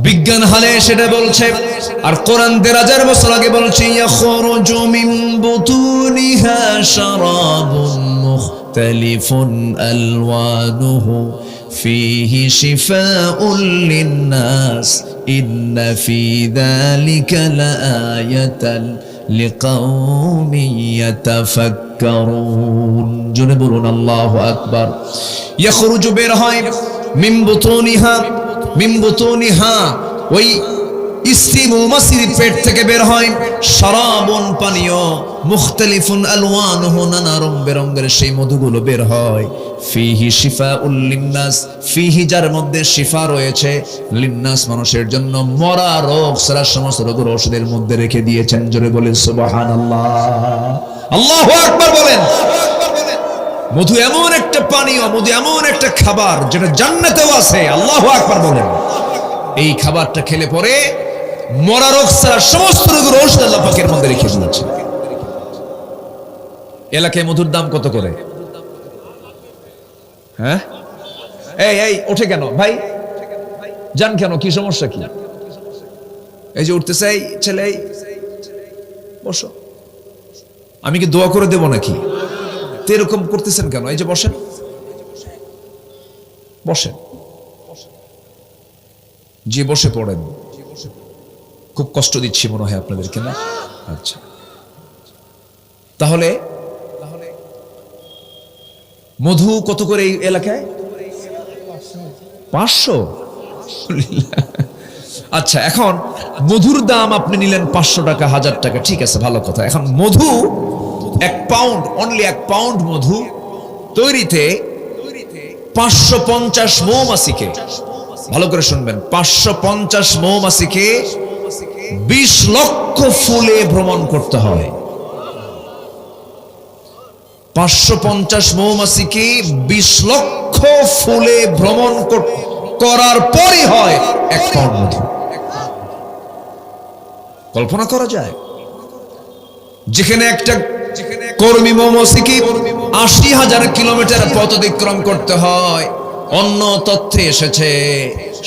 বিজ্ঞান হালে সেটা বলছে, আর কোরআন ১৫০০ বছর আগে বলছে, ইয়াখরুজু মিন বুতুনিহা শারাবুন মুখতালিফুন আলওয়ানুহু ফীহি শিফাউন লিন-নাস ইন্না ফী যালিকা লাআয়াতান লিকাওমিন ইয়াতাফাক্কারুন। জোরে বলুন আল্লাহু আকবার। ইয়াখরুজু বের হয়, মিন বুতুনিহা, মিন বুতুনিহা ওই স্ত্রী মৌমাছির পেট থেকে বের হয় শারাবুন পানীয়, মুখতালিফুন আলওয়ানুহু নানা রং বেরঙের সেই মধুগুলো বের হয়। ফীহি শিফাউল লিন্নাস, ফীহি যার মধ্যে শিফা রয়েছে, লিন্নাস মানুষের জন্য, মরা রোগ সারা সমস্ত রোগের ওষুধের মধ্যে রেখে দিয়েছেন। জোরে বলেন সুবহানাল্লাহ। আল্লাহু আকবার বলেন। মধু এমন একটা পানীয়, মধু এমন একটা খাবার যেটা জান্নাতেও আছে। আল্লাহু আকবার বলেন। এই খাবারটা খেলে পরে মরা রোগ ছাড়া সমস্ত রোগের ঔষধ আল্লাহ পাকের মধ্যে রেখে দিয়েছে। এলাকায় মধুর দাম কত করে? হ্যাঁ, এই ওঠে কেন ভাই? যান কেন, কি সমস্যা কি? এই যে উঠতে চাই ছেলে, বসো, আমি কি দোয়া করে দেব নাকি? তো এরকম করতেছেন কেন? এই যে বসেন, বসেন, যে বসে পড়েন। খুব কষ্ট দিচ্ছি মনে হয় আপনাদেরকে, না? আচ্ছা, তাহলে মধু কত করে এই এলাকায়? 500। আচ্ছা, এখন মধুর দাম আপনি নিলেন 500 টাকা, 1000 টাকা, ঠিক আছে, ভালো কথা। এখন মধু 1 পাউন্ড, অনলি 1 পাউন্ড মধু তৈরিতে 550 মৌমাছিকে, ভালো করে শুনবেন, 550 মৌমাছিকে 20 লক্ষ ফুলে ভ্রমণ করতে হয়। 550 মৌমাছিকে 20 লক্ষ ফুলে ভ্রমণ করার পরই হয় 1 পাউন্ড মধু। কল্পনা করা যায়? যেখানে একটা কর্মী মৌমাছিকে 80,000 কিলোমিটার পথ অতিক্রম করতে হয়, অন্য তথ্যে এসেছে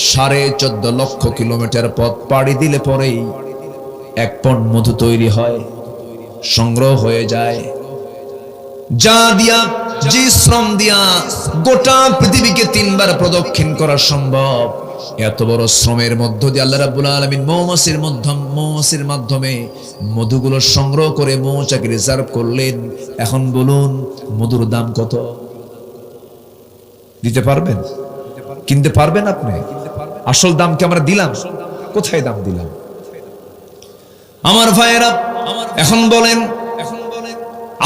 14.5 লক্ষ কিলোমিটার পথ পাড়ি দিলে পরেই 1 পাউন্ড মধু তৈরি হয়, সংগ্রহ হয়ে যায়। যা দিয়া, যে শ্রম দিয়া গোটা পৃথিবীকে 3 বার প্রদক্ষিণ করা সম্ভব, এত বড় শ্রমের মধ্য দিয়ে আল্লাহ রাব্বুল আলামিন মৌমাছির মাধ্যমে মধুগুলো সংগ্রহ করে মৌচাকে রিজার্ভ করলেন। এখন বলুন, মধুর দাম কত? দিতে পারবেন? কিনতে পারবেন আপনি? আসল দাম কি আমরা দিলাম? কোথায় দাম দিলাম? আমার ভাইয়েরা, এখন বলেন,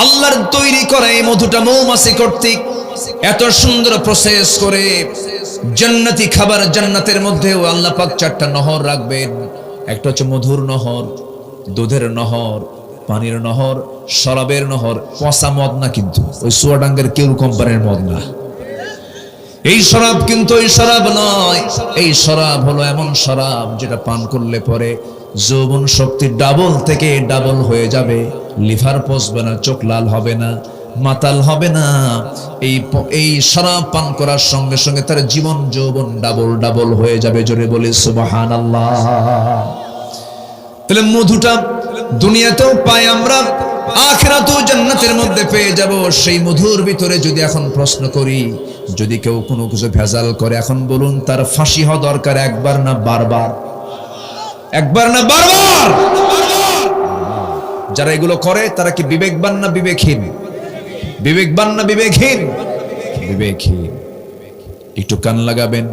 আল্লাহর তৈরি করা এই মধুটা মৌমাছি কর্তৃক এত সুন্দর প্রসেস করে জান্নাতি খাবার, জান্নাতের মধ্যেও আল্লাহ পাক 4টা নহর রাখবেন। একটা হচ্ছে মধুর নহর, দুধের নহর, পানির নহর, শরাবের নহর। পচা মদ না কিন্তু, ওই চুয়াডাঙ্গের কেউ কোম্পানির মদ না। এই শরাব কিন্তু ওই শরাব নয়। এই শরাব হলো এমন শরাব যেটা পান করলে পরে যৌবন শক্তি ডাবল থেকে ডাবল হয়ে যাবে। লিভার পচবে না, চোখ লাল হবে না, মাতাল হবে না। এই শরাব পান করার সঙ্গে সঙ্গে তার জীবন যৌবন ডাবল ডাবল হয়ে যাবে। জোরে বলি সুবহানাল্লাহ। তাহলে মধুটা দুনিয়াতেও পাই আমরা, আখিরাতেও জান্নাতের মধ্যে পেয়ে যাব। সেই মধুর ভিতরে যদি এখন প্রশ্ন করি, যদি কেউ কোনো কিছু ভেজাল করে, এখন বলুন তার ফাঁসি হওয়া দরকার একবার না বারবার? একবার না বারবার? যারা এগুলো করে তারা কি বিবেকবান না বিবেকহীন? বিবেকবান না বিবেকহীন? বিবেকহীন। একটু কান লাগাবেন,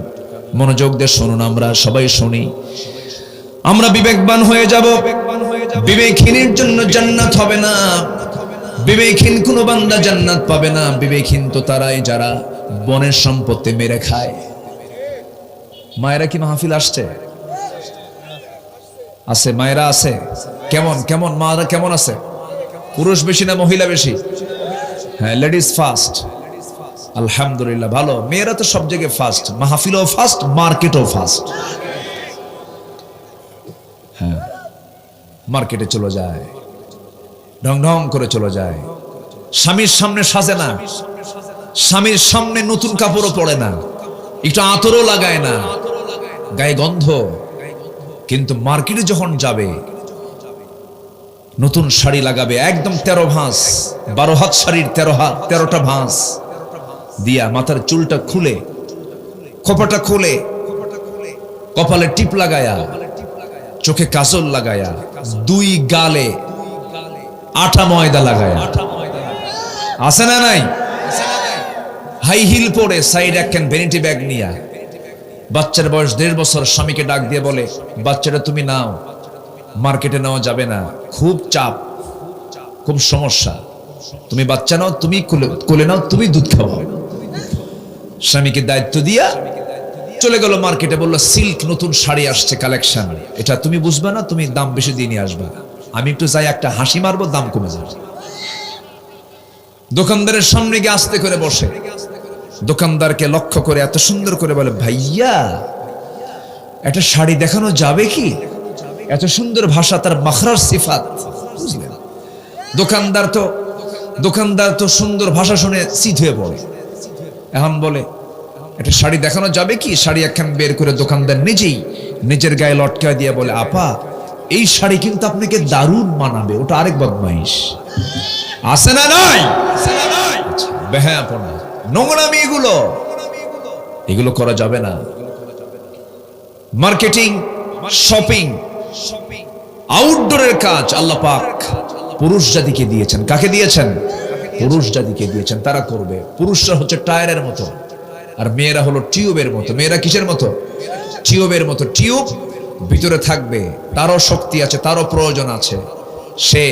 মনোযোগ দিয়ে শুনুন, আমরা সবাই শুনি। আমরা বিবেকবান হয়ে যাব। বিবেকহীনের জন্য জান্নাত হবে না। বিবেকহীন কোনো বান্দা জান্নাত পাবে না। বিবেকহীন তো তারাই যারা বনের সম্পত্তি মেরে খায়। মায়েরা কি মাহফিল আসছে? আছে, মায়েরা আছে? কেমন কেমন মারা কেমন আছে? পুরুষ বেশি না মহিলা বেশি? হ্যাঁ, লেডিস ফার্স্ট। আলহামদুলিল্লাহ, ভালো। মেয়েরা তো সব জায়গায় ফার্স্ট, মাহফিলও ফার্স্ট, মার্কেটও ফার্স্ট। হ্যাঁ, মার্কেটে চলে যায়, ঢং ঢং করে চলে যায়। স্বামীর সামনে সাজে না, স্বামীর সামনে নতুন কাপড়ও পরে না, একটু আতরও লাগায় না, গায়ে গন্ধ। কিন্তু মার্কেটে যখন যাবে, নতুন শাড়ি লাগাবে, একদম 13 ভাঁজ, 12 হাত শাড়ির 13টা ভাঁজ দিয়া, মাথার চুলটা খুলে, খোপাটা খুলে, কপালে টিপ লাগায়া, চোখে কাজল লাগায়া, 2 গালে আটা ময়দা লাগায়া, আছে না নাই? হাই হিল পরে, সাইড একখান ভ্যানিটি ব্যাগ নিয়া, বাচ্চার বয়স 1.5 বছর, স্বামীকে ডাক দিয়ে বলে, বাচ্চাটা তুমি নাও, মার্কেটে নেওয়া যাবে না, খুব চাপ, খুব সমস্যা, তুমি বাচ্চা নাও, তুমি কোলে নাও, তুমি দুধ খাওয়াও। স্বামীকে দায়িত্ব দিয়া চলে গেল মার্কেটে। বললো, সিল্ক নতুন শাড়ি আসছে, কালেকশন, এটা তুমি বুঝবে না, তুমি দাম বেশি দিয়ে নিয়ে আসবা, আমি একটু যাই একটা হাসি মারবো, দাম কমে যাবে। দোকানদারের সামনে গিয়ে আস্তে করে বসে, দোকানদারকে লক্ষ্য করে এত সুন্দর করে বলে, ভাইয়া একটা শাড়ি দেখানো যাবে কি? এত সুন্দর ভাষা, তার মাখরার সিফাত, বুঝলেন? দোকানদার তো সুন্দর ভাষা শুনে চিত হয়ে পড়ে। এখন বলে, একটা শাড়ি দেখানো যাবে কি? শাড়ি একখান বের করে দোকানদার নিজেই নিজের গায়ে লটকা দিয়ে বলে, আপা এই শাড়ি কিন্তু আপনাকে দারুণ মানাবে। ওটা আরেক বদমাইশ। আছে না নাই? বেহায়াপনা, নোংরামি, এগুলো করা যাবে না। মার্কেটিং, শপিং, আউটডোরের কাজ আল্লাহ পাক পুরুষ জাতিকে দিয়েছেন। কাকে দিয়েছেন? পুরুষ জাতিকে দিয়েছেন। তারা করবে। পুরুষরা হচ্ছে টায়ারের মতো, আর মেয়েরা হলো টিউবের মতো। মেয়েরা কিসের মতো? টিউবের মতো। টিউব ভিতরে থাকবে, তারও শক্তি আছে, তারও প্রয়োজন আছে। সে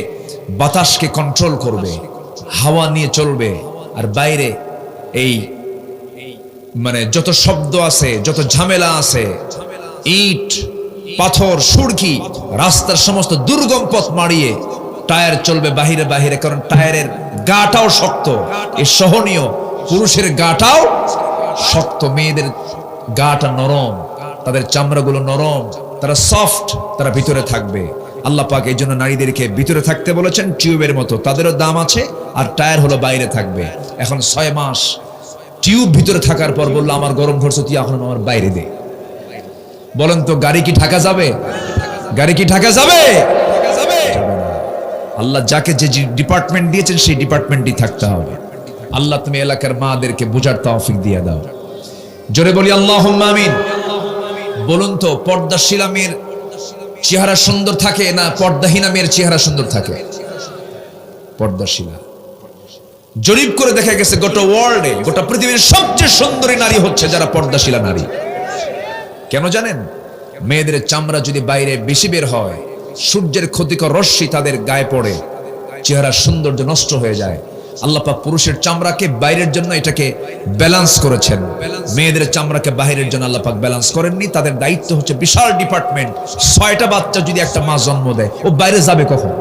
বাতাসকে কন্ট্রোল করবে, হাওয়া নিয়ে চলবে। আর বাইরে এই মানে যত শব্দ আছে, যত ঝামেলা আছে, ইট পাথর সুরকি, রাস্তার সমস্ত দুর্গম পথ মারিয়ে টায়ার চলবে বাহিরে বাহিরে। কারণ টায়ারের গাটাও শক্ত, এই সহনীয়। পুরুষের গাটাও শক্ত, মেয়েদের গাটা নরম, তাদের চামড়াগুলো নরম, তারা সফট, তারা ভিতরে থাকবে। আল্লাহ পাক এই জন্য নারীদেরকে ভিতরে থাকতে বলেছেন টিউবের মতো। তাদেরও দাম আছে, আর টায়ার হলো বাইরে থাকবে। এখন 6 মাস টিউব ভিতরে থাকার পর বললো, আমার গরম ধরছে, তুই এখন আমার বাইরে দে। বলেন তো গাড়ি কি ঢাকা যাবে? গাড়ি কি ঢাকা যাবে? আল্লাহ যাকে যে ডিপার্টমেন্ট দিয়েছেন সেই ডিপার্টমেন্টই থাকতে হবে। আল্লাহ তুমি এলাকার মাদেরকে বুঝার তৌফিক দিয়ে দাও। জোরে বলি আল্লাহুম্মা আমিন। বলুন তো পর্দাশীলা মেয়ের চেহারা সুন্দর থাকে না পর্দাহীনা মেয়ের চেহারা সুন্দর থাকে? পর্দাশীলা। জরিপ করে দেখা গেছে গোটা ওয়ার্ল্ডে, গোটা পৃথিবীর সবচেয়ে সুন্দরী নারী হচ্ছে যারা পর্দাশীলা নারী। কেন জানেন? মেয়েদের চামড়া যদি বাইরে বেশি বের হয়, সূর্যের ক্ষতিকর রশ্মি তাদের গায়ে পড়ে, চেহারার সৌন্দর্য নষ্ট হয়ে যায়। আল্লাহ পাক পুরুষের চামড়াকে বাইরের জন্য এটাকে ব্যালেন্স করেছেন, মেয়েদের চামড়াকে বাইরের জন্য আল্লাহ পাক ব্যালেন্স করেননি। তাদের দায়িত্ব হচ্ছে বিশাল ডিপার্টমেন্ট। 6টা বাচ্চা যদি একটা মা জন্ম দেয়, ও বাইরে যাবে কখন?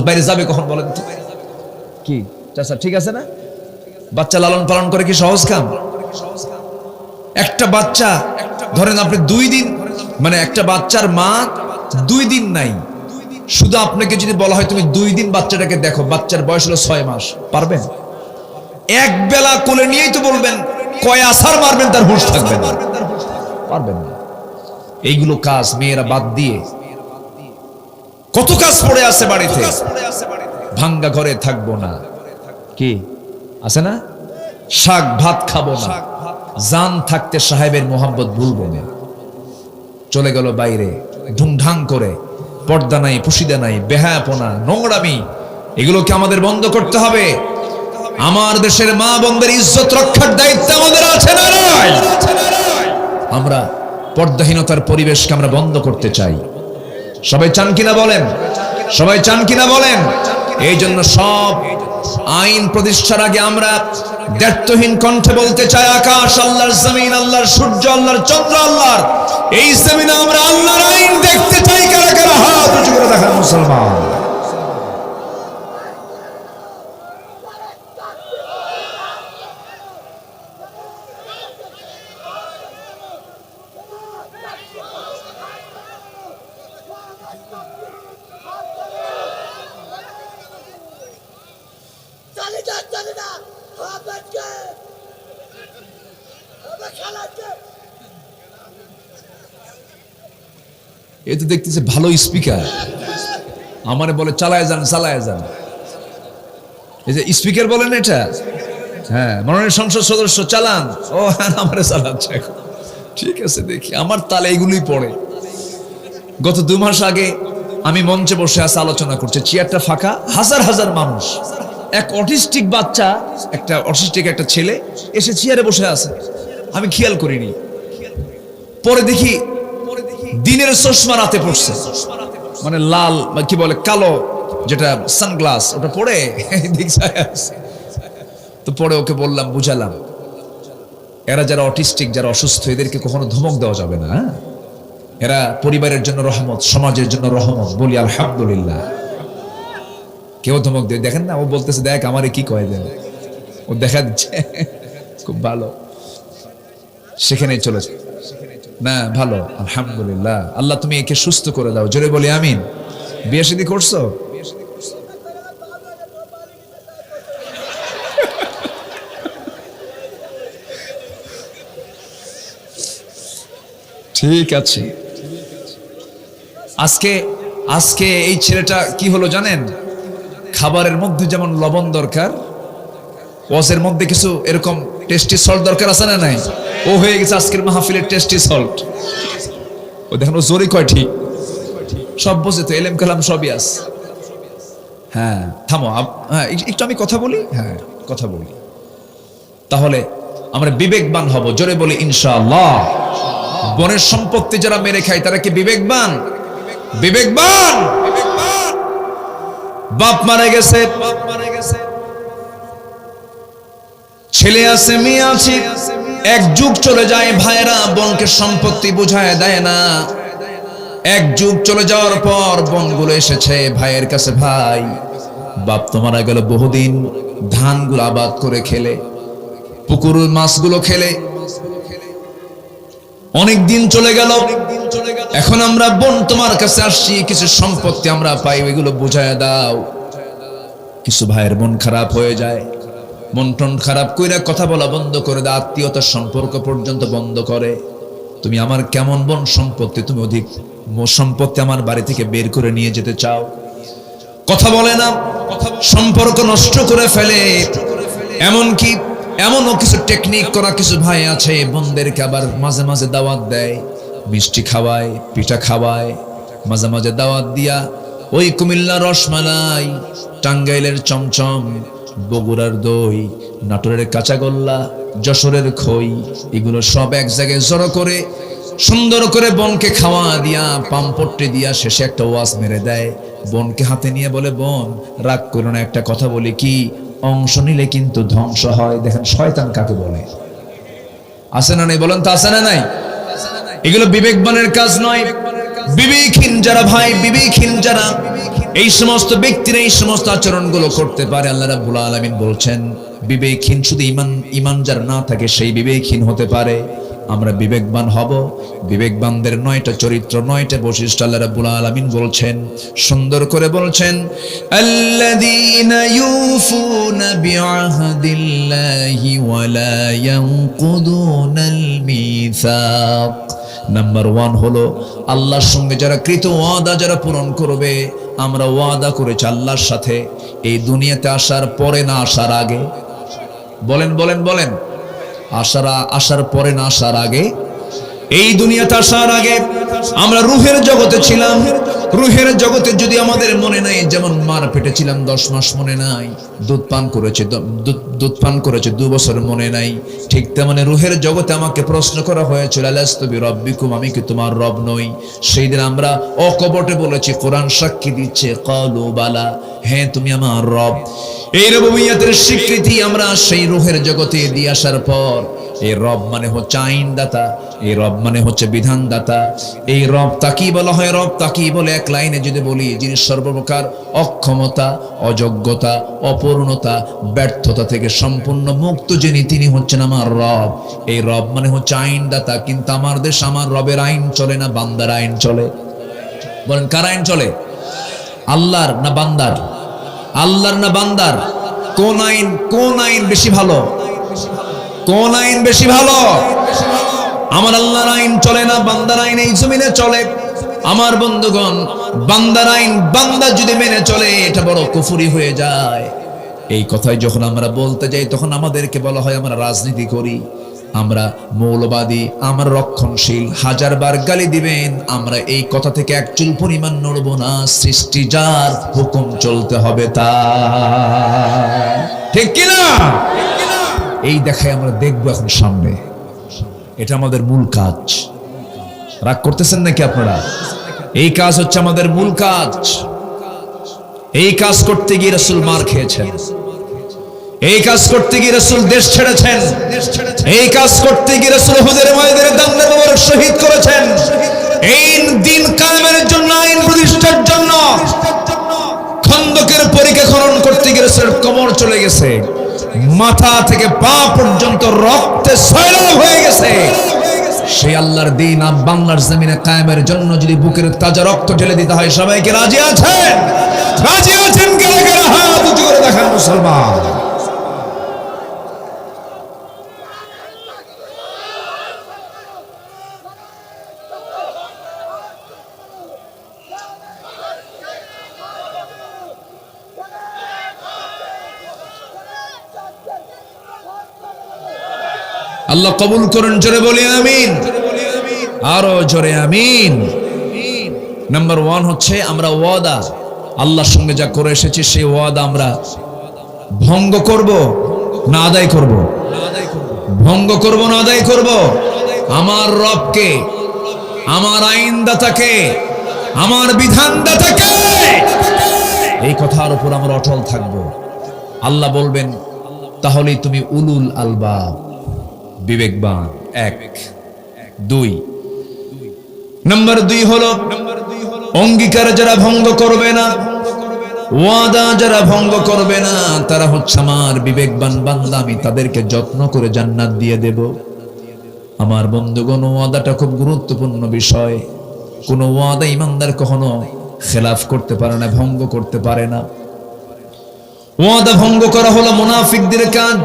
বাইরে যাবে কখন বলেন তো? কি চাচা ঠিক আছে না? বাচ্চা লালন পালন করে কি সহজ কাম? একটা বাচ্চা ধরেন আপনি 2 দিন, মানে একটা বাচ্চার মা 2 দিন নাই। শুধু আপনাকে যদি বলা হয় তুমি 2 দিন বাচ্চাটাকে দেখো, বাচ্চার বয়স হলো 6 মাস, পারবেন? এক বেলা কোলে নিয়েই তো বলবেন কয় আছাড় মারবেন, তার হুঁশ থাকবে না, পারবেন না। এইগুলো কাজ মেয়েরা বাদ দিয়ে কত কাজ পড়ে আছে বাড়িতে। ভাঙ্গা ঘরে থাকবো না, কি আছে না? শাক ভাত খাবো না, জান থাকতে সাহেবের মোহাম্মত ভুলবো না। চলে গেল বাইরে ঢুংঢাং করে, পর্দা নাই, পুশিদা নাই, বেহায়াপনা, নোংরামি, এগুলোকে আমাদের বন্ধ করতে হবে। আমার দেশের মা বোনদের ইজ্জত রক্ষার দায়িত্ব আমাদের আছে না নাই? আমরা পর্দাহীনতার পরিবেশকে আমরা বন্ধ করতে চাই। সবাই চান কিনা বলেন? সবাই চান কিনা বলেন? এই জন্য সব আইন প্রতিষ্ঠার আগে আমরা দ্ব্যর্থহীন কণ্ঠে বলতে চাই, আকাশ আল্লাহর, জমিন আল্লাহর, সূর্য আল্লাহর, চন্দ্র আল্লাহর। এই জমিনে আমরা আল্লাহর আইন দেখতে চাই। কারা কারা হাত উঁচু করে দেখান মুসলমান? এ তো দেখতেছে ভালো স্পিকার, আমারে বলে চালায় যান, চালায় যান। এই যে স্পিকার বলেন এটা, হ্যাঁ, মাননীয় সংসদ সদস্য চালান। ও হ্যাঁ, আমারে চালাচ্ছে এখন। ঠিক আছে, দেখি আমার তালে এইগুলোই পড়ে। গত 2 মাস আগে আমি মঞ্চে বসে আছে, আলোচনা করছে, চেয়ারটা ফাঁকা, হাজার হাজার মানুষ। এক অটিস্টিক বাচ্চা, একটা অটিস্টিক একটা ছেলে এসে চেয়ারে বসে আছে, আমি খেয়াল করিনি। পরে দেখি দিনের চশমা রাতে পড়ছে, মানে লাল কি বলে কালো, যেটা সানগ্লাস, ওটা পরে তো পরে ওকে বললাম, বুঝালাম, এরা যারা অটিস্টিক, যারা অসুস্থ, এদেরকে কখনো ধমক দেওয়া যাবে না। এরা পরিবারের জন্য রহমত, সমাজের জন্য রহমত। বলি আলহামদুলিল্লাহ। কেউ ধমক দিয়ে দেখেন না, ও বলতেছে দেখ আমারে কি কয়ে দেন, ও দেখা দিচ্ছে খুব ভালো, সেখানে চলেছে না, ভালো আলহামদুলিল্লাহ। আল্লাহ তুমি একে সুস্থ করে দাও, জোরে বলি আমিন। বিয়ে শাদী করছো? ঠিক আছে। আজকে আজকে এই ছেলেটা কি হলো জানেন, খাবারের মধ্যে যেমন লবণ দরকার, ওয়াজের মধ্যে কিছু এরকম টেস্টি সল্ট দরকার আছে না নাই? ও হয়ে গেছে আজকের মাহফিলের টেস্টি সল্ট। ও দেখেন ও জোরে কয় ঠিক, সব বোঝে তো, এলেম কালাম সবই আছে। হ্যাঁ থামো, হ্যাঁ একটু আমি কথা বলি, হ্যাঁ কথা বলি। তাহলে আমরা বিবেকবান হব, জোরে বলি ইনশাআল্লাহ। বনের সম্পত্তি যারা মেরে খায় তারা কি বিবেকবান? বিবেকবান। বাপ মারা গেছে, ছেলে আছে, মেয়ে আছে, এক যুগ চলে যায়, ভাইরা বোনকে সম্পত্তি বুঝায় দেয় না। এক যুগ চলে যাওয়ার পর বোনগুলো এসেছে ভাইয়ের কাছে, ভাই বাপ তো মারা গেল, বহুদিন ধানগুলো আবাদ করে খেলে, পুকুর মাছগুলো খেলে, অনেক দিন চলে গেল, এখন আমরা বোন তোমার কাছে আসছি, কিছু সম্পত্তি আমরা পাই, এগুলো বুঝায় দাও। কিছু ভাইয়ের মন খারাপ হয়ে যায়, মন টন খারাপ কইরা কথা বলা বন্ধ করে দেয়, আত্মীয়তার সম্পর্ক পর্যন্ত বন্ধ করে। তুমি আমার কেমন বোন, সম্পত্তি তুমি অধিক সম্পত্তি আমার বাড়ি থেকে বের করে নিয়ে যেতে চাও? কথা বলে না, সম্পর্ক নষ্ট করে ফেলে। এমনকি এমনও কিছু টেকনিক করা কিছু ভাই আছে, বোনদেরকে আবার মাঝে মাঝে দাওয়াত দেয়, মিষ্টি খাওয়ায়, পিঠা খাওয়ায়, মাঝে মাঝে দাওয়াত দিয়া ওই কুমিল্লার রসমালাই, টাঙ্গাইলের চমচম, বগুড়ার দই, নাটোরের কাঁচাগোল্লা, যশোরের খই, এগুলো সব এক জায়গায় জড়ো করে সুন্দর করে বোনকে খাওয়া দিয়া, পাম্পট্টি দিয়া শেষে একটা ওয়াজ মেরে দেয়। বোনকে হাতে নিয়ে বলে, বোন রাগ করো না, একটা কথা বলি কি, অংশ নিলে কিন্তু ধ্বংস হয়। দেখেন শয়তান কাকে বলে, আছে না নাই বলেন তো, আছে না নাই? এগুলো বিবেকবানের কাজ নয়। বিবেকহীন যারা ভাই, বিবেকহীন যারা, এই সমস্ত ব্যক্তিরা এই সমস্ত আচরণগুলো করতে পারে। আল্লাহ রাব্বুল আলামিন বলছেন, বিবেকহীন শুধু ঈমান যার না থাকে সেই বিবেকহীন হতে পারে। আমরা বিবেকবান হব। বিবেকবানদের 9টা চরিত্র, 9টা বৈশিষ্ট্য আল্লাহ রাব্বুল আলামিন বলছেন, সুন্দর করে বলছেন, আল্লাযীনা ইউফুনা বিআহদিল্লাহি ওয়া লা ইয়ানকুদুনাল মিসাক। নাম্বার 1 হলো আল্লাহর সঙ্গে যারা কৃত ওয়াদা যারা পূরণ করবে। আমরা ওয়াদা করেছি আল্লাহর সাথে, এই দুনিয়াতে আসার পরে না আসার আগে। বলেন বলেন বলেন, আসার পরে না আসার আগে, এই দুনিয়াতে আসার আগে আমরা রুহের জগতে ছিলাম। রুহের জগতে যদি আমাদের মনে নাই, যেমন মার পেটে ছিলাম 10 মাস মনে নাই, দুধ পান করেছে 2 বছর মনে নাই, ঠিক তেমনি রুহের জগতে আমাকে প্রশ্ন করা হয়েছিল, আলাস্তু বিরাব্বিকুম, আমি কি তোমার রব নই? সেই দিন আমরা অকপটে বলেছি, কোরআন সাক্ষী দিচ্ছে, ক্বালু বালা, হ্যাঁ তুমি আমার রব। এই রুবুবিয়্যাতের স্বীকৃতি আমরা সেই রুহের জগতে দিয়ে আসার পর, এই রব মানে হচ্ছে আইনদাতা, এই রব মানে হচ্ছে বিধানদাতা। এই রব তাকি বলা হয়, রব তাকি বলে এক লাইনে যদি বলি, যিনি সর্বপ্রকার অক্ষমতা, অযোগ্যতা, অপূর্ণতা, ব্যর্থতা থেকে সম্পূর্ণ মুক্ত, যিনি তিনি হচ্ছেন আমার রব। এই রব মানে হচ্ছে আইনদাতা। কিন্তু আমার দেশ, আমার রবের আইন চলে না, বান্দার আইন চলে। বলেন কার আইন চলে? আল্লাহর না বান্দার? আল্লাহর না বান্দার? কোন আইন বেশি ভালো? কোন আইন বেশি ভালো? আমার আল্লাহর আইন চলে না, বান্দার আইন এই জমিনে চলে। আমার বন্ধুগণ, বান্দার আইন বান্দা যদি মেনে চলে, এটা বড় কুফরি হয়ে যায়। এই কথাই যখন আমরা বলতে যাই, তখন আমাদেরকে বলা হয় আমরা রাজনীতি করি, আমরা মৌলবাদী, আমরা রক্ষণশীল। 1000বার গালি দিবেন, আমরা এই কথা থেকে এক চুল পরিমাণ নড়ব না। সৃষ্টি যার, হুকুম চলতে হবে তার, ঠিক কিনা? এই দেখায় আমরা দেখবো এখন সামনে, এটা আমাদের মূল কাজ। রাগ করতেছেন নাকি আপনারা? এই কাজ হচ্ছে আমাদের মূল কাজ। এই কাজ করতে গিয়ে রাসূল মার খেয়েছেন, এই কাজ করতে গিয়ে রাসূল দেশ ছেড়েছেন, এই কাজ করতে গিয়ে রাসূল উহুদের ময়দানে দান্দে মোবারক শহীদ করেছেন। এই দিন কায়েমের জন্য, আইন প্রতিষ্ঠার জন্য খন্দকের পরিখা খনন করতে গিয়ে রাসূলের কোমর চলে গেছে, মাথা থেকে পা পর্যন্ত রক্তে সয়লাব হয়ে গেছে। সেই আল্লাহর দিন বাংলার জমিনে কায়েমের জন্য যদি বুকের তাজা রক্ত ঢেলে দিতে হয়, সবাইকে রাজি আছেন? রাজি আছেন? কারা কারা হাত উঁচু করে দেখান মুসলমান। আল্লাহ কবুল করুন, জোরে বলি আমিন, আরো জোরে আমিন। নাম্বার 1 হচ্ছে আমরা ওয়াদা আল্লাহর সঙ্গে যা করে এসেছি সেই ওয়াদা আমরা ভঙ্গ করব না আদায় করব? ভঙ্গ করব না আদায় করব? আমার রবকে, আমার আইনদাতাকে, আমার বিধানদাতাকে, এই কথার উপর আমরা অটল থাকব। আল্লাহ বলবেন তাহলেই তুমি উলুল আলবাব, বিবেকবান। 1 2 নাম্বার 2 হলো অঙ্গীকার যারা ভঙ্গ করবে না, ওয়াদা যারা ভঙ্গ করবে না, তারা হচ্ছে আমার বিবেকবান বান্দা। আমি তাদেরকে যত্ন করে জান্নাত দিয়ে দেব। আমার বন্ধুগণ, ওয়াদাটা খুব গুরুত্বপূর্ণ বিষয়। কোন ওয়াদা ইমানদার কখনো খেলাফ করতে পারে না, ভঙ্গ করতে পারে না। ওয়াদা ভঙ্গ করা হলো মুনাফিকদের কাজ,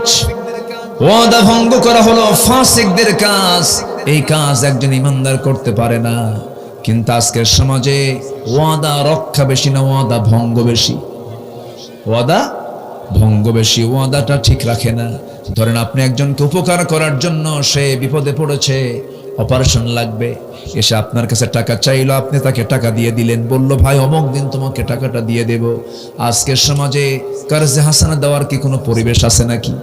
ওয়াদা ভঙ্গ করা হলো ফাসিকদের কাজ। এই কাজ একজন ইমানদার করতে পারে না। কিন্তু আজকের সমাজে ওয়াদা রক্ষা বেশি না ওয়াদা ভঙ্গ বেশি? ওয়াদা ভঙ্গ বেশি, ওয়াদাটা ঠিক রাখে না। ধরেন আপনি একজনকে উপকার করার জন্য, সে বিপদে পড়েছে, অপারেশন লাগবে, এসে আপনার কাছে টাকা চাইলো, আপনি তাকে টাকা দিয়ে দিলেন, বলল ভাই অমুক দিন তোমাকে টাকাটা দিয়ে দেব। আজকের সমাজে কর্জে হাসানা দেওয়ার কি কোনো পরিবেশ আছে নাকি?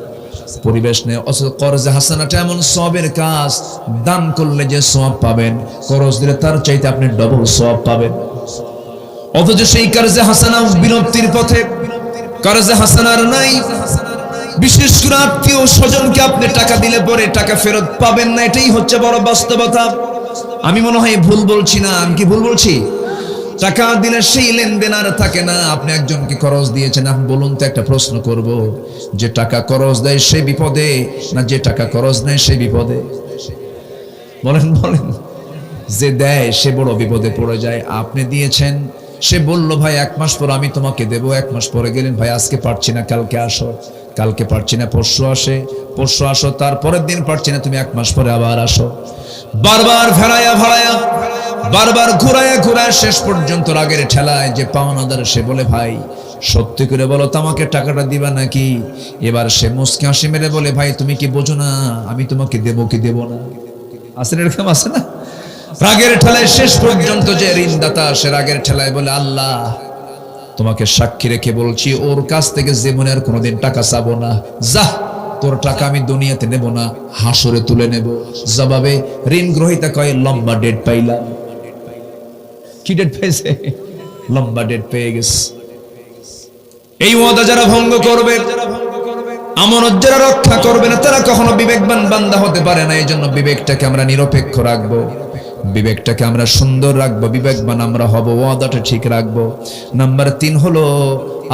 পরিবেশ নেই। কর্জে হাসানাটা এমন সওয়াবের কাজ, দান করলে যে সওয়াব পাবেন, করজ দিলে তার চাইতে আপনি ডবল সওয়াব পাবেন। অথচ সেই কর্জে হাসানা বিরক্তির পথে, কর্জে হাসানার নাই। বিশেষ করে আত্মীয় স্বজনকে আপনি টাকা দিলে পরে টাকা ফেরত পাবেন না, এটাই হচ্ছে বড় বাস্তবতা। আমি মনে হয় ভুল বলছি না? আমি কি ভুল বলছি? টাকা দিলে সেই লেনদেন আর থাকে না। আপনি একজনকে খরচ দিয়েছেন, আপনি বলুন তো, একটা প্রশ্ন করব, যে টাকা খরচ দেয় সে বিপদে না যে টাকা খরচ নেয় সে বিপদে? বলেন বলেন। যে দেয় সে বড় বিপদে পড়ে যায়। আপনি দিয়েছেন, সে বলল ভাই 1 মাস পর আমি তোমাকে দেব। 1 মাস পরে গেলেন, ভাই আজকে পারছি না, কালকে আসো। কালকে পারছি না, পরশু আসো। তারপরের দিন পারছি না, তুমি 1 মাস পরে আবার আসো। বারবার ভাড়ায়া বারবার ঘুরায়া শেষ পর্যন্ত রাগের ঠেলায় যে পাওনাদার, সে বলে ভাই সত্যি করে বলো তো আমাকে টাকাটা দিবা নাকি? এবার সে মুস্কি হাসি মেরে বলে ভাই তুমি কি বোঝো না আমি তোমাকে দেব কি দেব না? আসলে এরকম আছে না? রাগের ঠেলায় শেষ পর্যন্ত যে ঋণদাতা, সে রাগের ঠেলায় বলে আল্লাহ তোমাকে সাক্ষী রেখে বলছি, ওর কাছ থেকে জীবনে আর কোনোদিন টাকা চাবো না। যা, তোর টাকা আমি দুনিয়াতে নেব না, হাসরে তুলে নেব। জবাবে ঋণ গ্রহীতা কয় লম্বা ডেট পাইলাম। কি ডেট পেয়েছে? লম্বা ডেট পেয়ে গেছে। এই ওয়াদা যারা ভঙ্গ করবে, আমানত যারা রক্ষা করবে না, তারা কখনো বিবেকবান বান্দা হতে পারে না। এই জন্য বিবেকটাকে আমরা নিরপেক্ষ রাখবো, বিবেকটাকে আমরা সুন্দর রাখবো, বিবেকবান আমরা হব, ওয়াদাটা ঠিক রাখবো। নাম্বার 3 হলো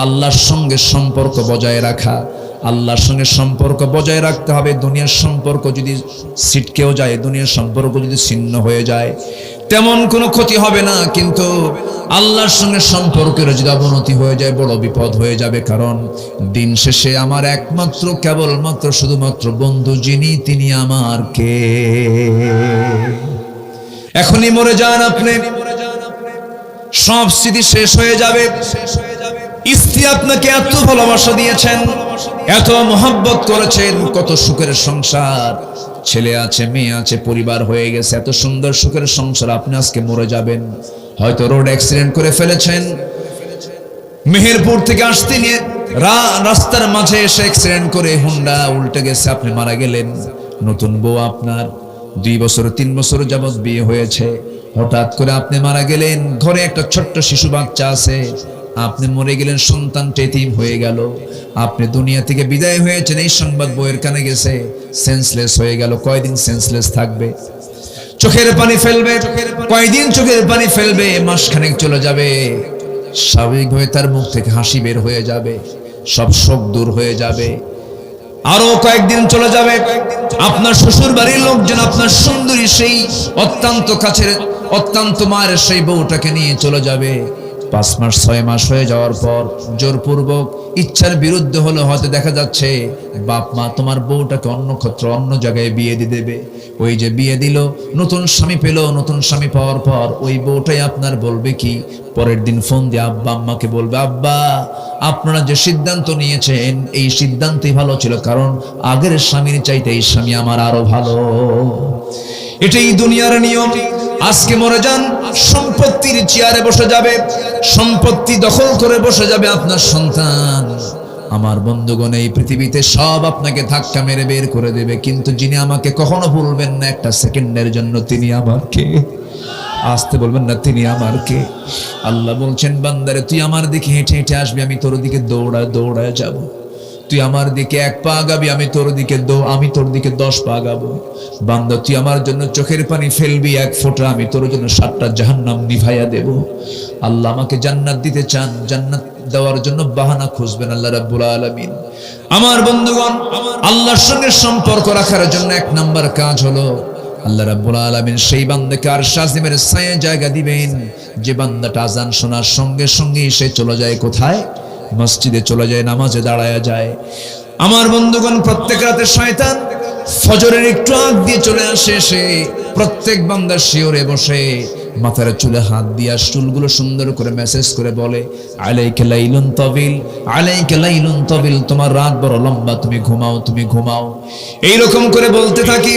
আল্লাহর সঙ্গে সম্পর্ক বজায় রাখা। আল্লাহর সঙ্গে সম্পর্ক বজায় রাখতে হবে। দুনিয়ার সম্পর্ক যদি ছিটকেও যায়, দুনিয়ার সম্পর্ক যদি ছিন্ন হয়ে যায়, তেমন কোনো ক্ষতি হবে না। কিন্তু আল্লাহর সঙ্গে সম্পর্কের যদি অবনতি হয়ে যায়, বড় বিপদ হয়ে যাবে। কারণ দিন শেষে আমার একমাত্র কেবলমাত্র শুধুমাত্র বন্ধু যিনি, তিনি আমার কে? এখনই মরে যান আপনি, সব স্মৃতি শেষ হয়ে যাবে। স্ত্রী আপনাকে এত ভালোবাসা দিয়েছেন, এত মহব্বত করেছেন, কত সুখের সংসার, ছেলে আছে, মেয়ে আছে, পরিবার হয়ে গেছে, এত সুন্দর সুখের সংসার। আপনি আজকে মরে যাবেন, হয়তো রোড অ্যাক্সিডেন্ট করে ফেলেছেন, মেহেরপুর থেকে আসতে নিয়ে রাস্তার মাঝে এসে অ্যাক্সিডেন্ট করে হুন্ডা উল্টে গেছে, আপনি মারা গেলেন। নতুন বউ আপনার, 2 বছর 3 বছর যাবত বিয়ে হয়েছে, হঠাৎ করে আপনি মারা গেলেন। ঘরে একটা ছোট্ট শিশু বাচ্চা আছে, আপনি মরে গেলেন, সন্তানটা এতিম হয়ে গেল। আপনি দুনিয়া থেকে বিদায় হয়েছেন, এই সংবাদ বউয়ের কানে গেছে, সেন্সলেস হয়ে গেল। কয়দিন সেন্সলেস থাকবে? চোখের পানি ফেলবে। কয়দিন চোখের পানি ফেলবে? মাসখানেক চলে যাবে, স্বাভাবিকভাবে তার মুখ থেকে হাসি বের হয়ে যাবে, সব শোক দূর হয়ে যাবে। আরো কয়েকদিন চলে যাবে, আপনার শ্বশুর বাড়ির লোকজন আপনার সুন্দরী সেই অত্যন্ত কাছের, অত্যন্ত মায়ের সেই বউটাকে নিয়ে চলে যাবে। 5 মাস 6 মাস হয়ে যাওয়ার পর জোরপূর্বক ইচ্ছার বিরুদ্ধে হলো, হয়তো দেখা যাচ্ছে বাপ মা তোমার বউটাকে অন্য ক্ষেত্র অন্য জায়গায় বিয়ে দিয়ে দেবে। ওই যে বিয়ে দিল, নতুন স্বামী পেল, নতুন স্বামী পাওয়ার পর ওই বউটাই আপনার বলবে কি, পরের দিন ফোন দিয়ে আব্বা আম্মাকে বলবে, আব্বা আপনারা যে সিদ্ধান্ত নিয়েছেন এই সিদ্ধান্তই ভালো ছিল, কারণ আগের স্বামীর চাইতে এই স্বামী আমার আরো ভালো। এটাই দুনিয়ার নিয়ম। আজকে মরে যান, সম্পত্তির চেয়ারে বসে যাবে, সম্পত্তি দখল করে বসে যাবে আপনার সন্তান। আমার বন্ধুগণ, এই পৃথিবীতে সব আপনাকে ধাক্কা মেরে বের করে দেবে, কিন্তু যিনি আমাকে কখনো ভুলবেন না একটা সেকেন্ডের জন্য, তিনি আমার কে? আসতে বলবেন না, তিনি আমার কে? আল্লাহ বলছেন, বান্দারে তুই আমার দিকে হেঁটে হেঁটে আসবি, আমি তোর দিকে দৌড়ায় দৌড়ায় যাব। তুই আমার দিকে 1 পা আগাবি, আমি তোর দিকে 10 পা আগাবো। বান্দা তুই আমার জন্য চোখের পানি ফেলবি 1 ফোঁটা, আমি তোর জন্য 7টা জাহান্নাম নিভাইয়া দেব। আল্লাহ আমাকে জান্নাত দিতে চান, জান্নাত দেওয়ার জন্য বাহানা খুঁজবেন আল্লাহ রাব্বুল আলামিন। আমার বন্ধুগণ, আল্লাহর সঙ্গে সম্পর্ক রাখার জন্য 1 নাম্বার কাজ হলো আল্লাহ রাব্বুল আলামিন সেই বান্দাকে আরশ আজিমের ছায়া জায়গা দিবেন, যে বান্দাটা আযান শোনার সঙ্গে সঙ্গে সে চলে যায় কোথায়? মসজিদে চলে যায়, নামাজে দাঁড়ায়া যায়। আমার বন্ধুগণ, প্রত্যেক রাতে শয়তান ফজরের একটু আগ দিয়ে চলে আসে, সে প্রত্যেক বান্দার শিওরে বসে মাথার চুলে হাত দিয়া চুলগুলো সুন্দর করে মেসেজ করে বলে, আলাইকা লাইলুন তাবিল, আলাইকা লাইলুন তাবিল, তোমার রাত বড় লম্বা, তুমি ঘুমাও, তুমি ঘুমাও। এইরকম করে বলতে থাকি,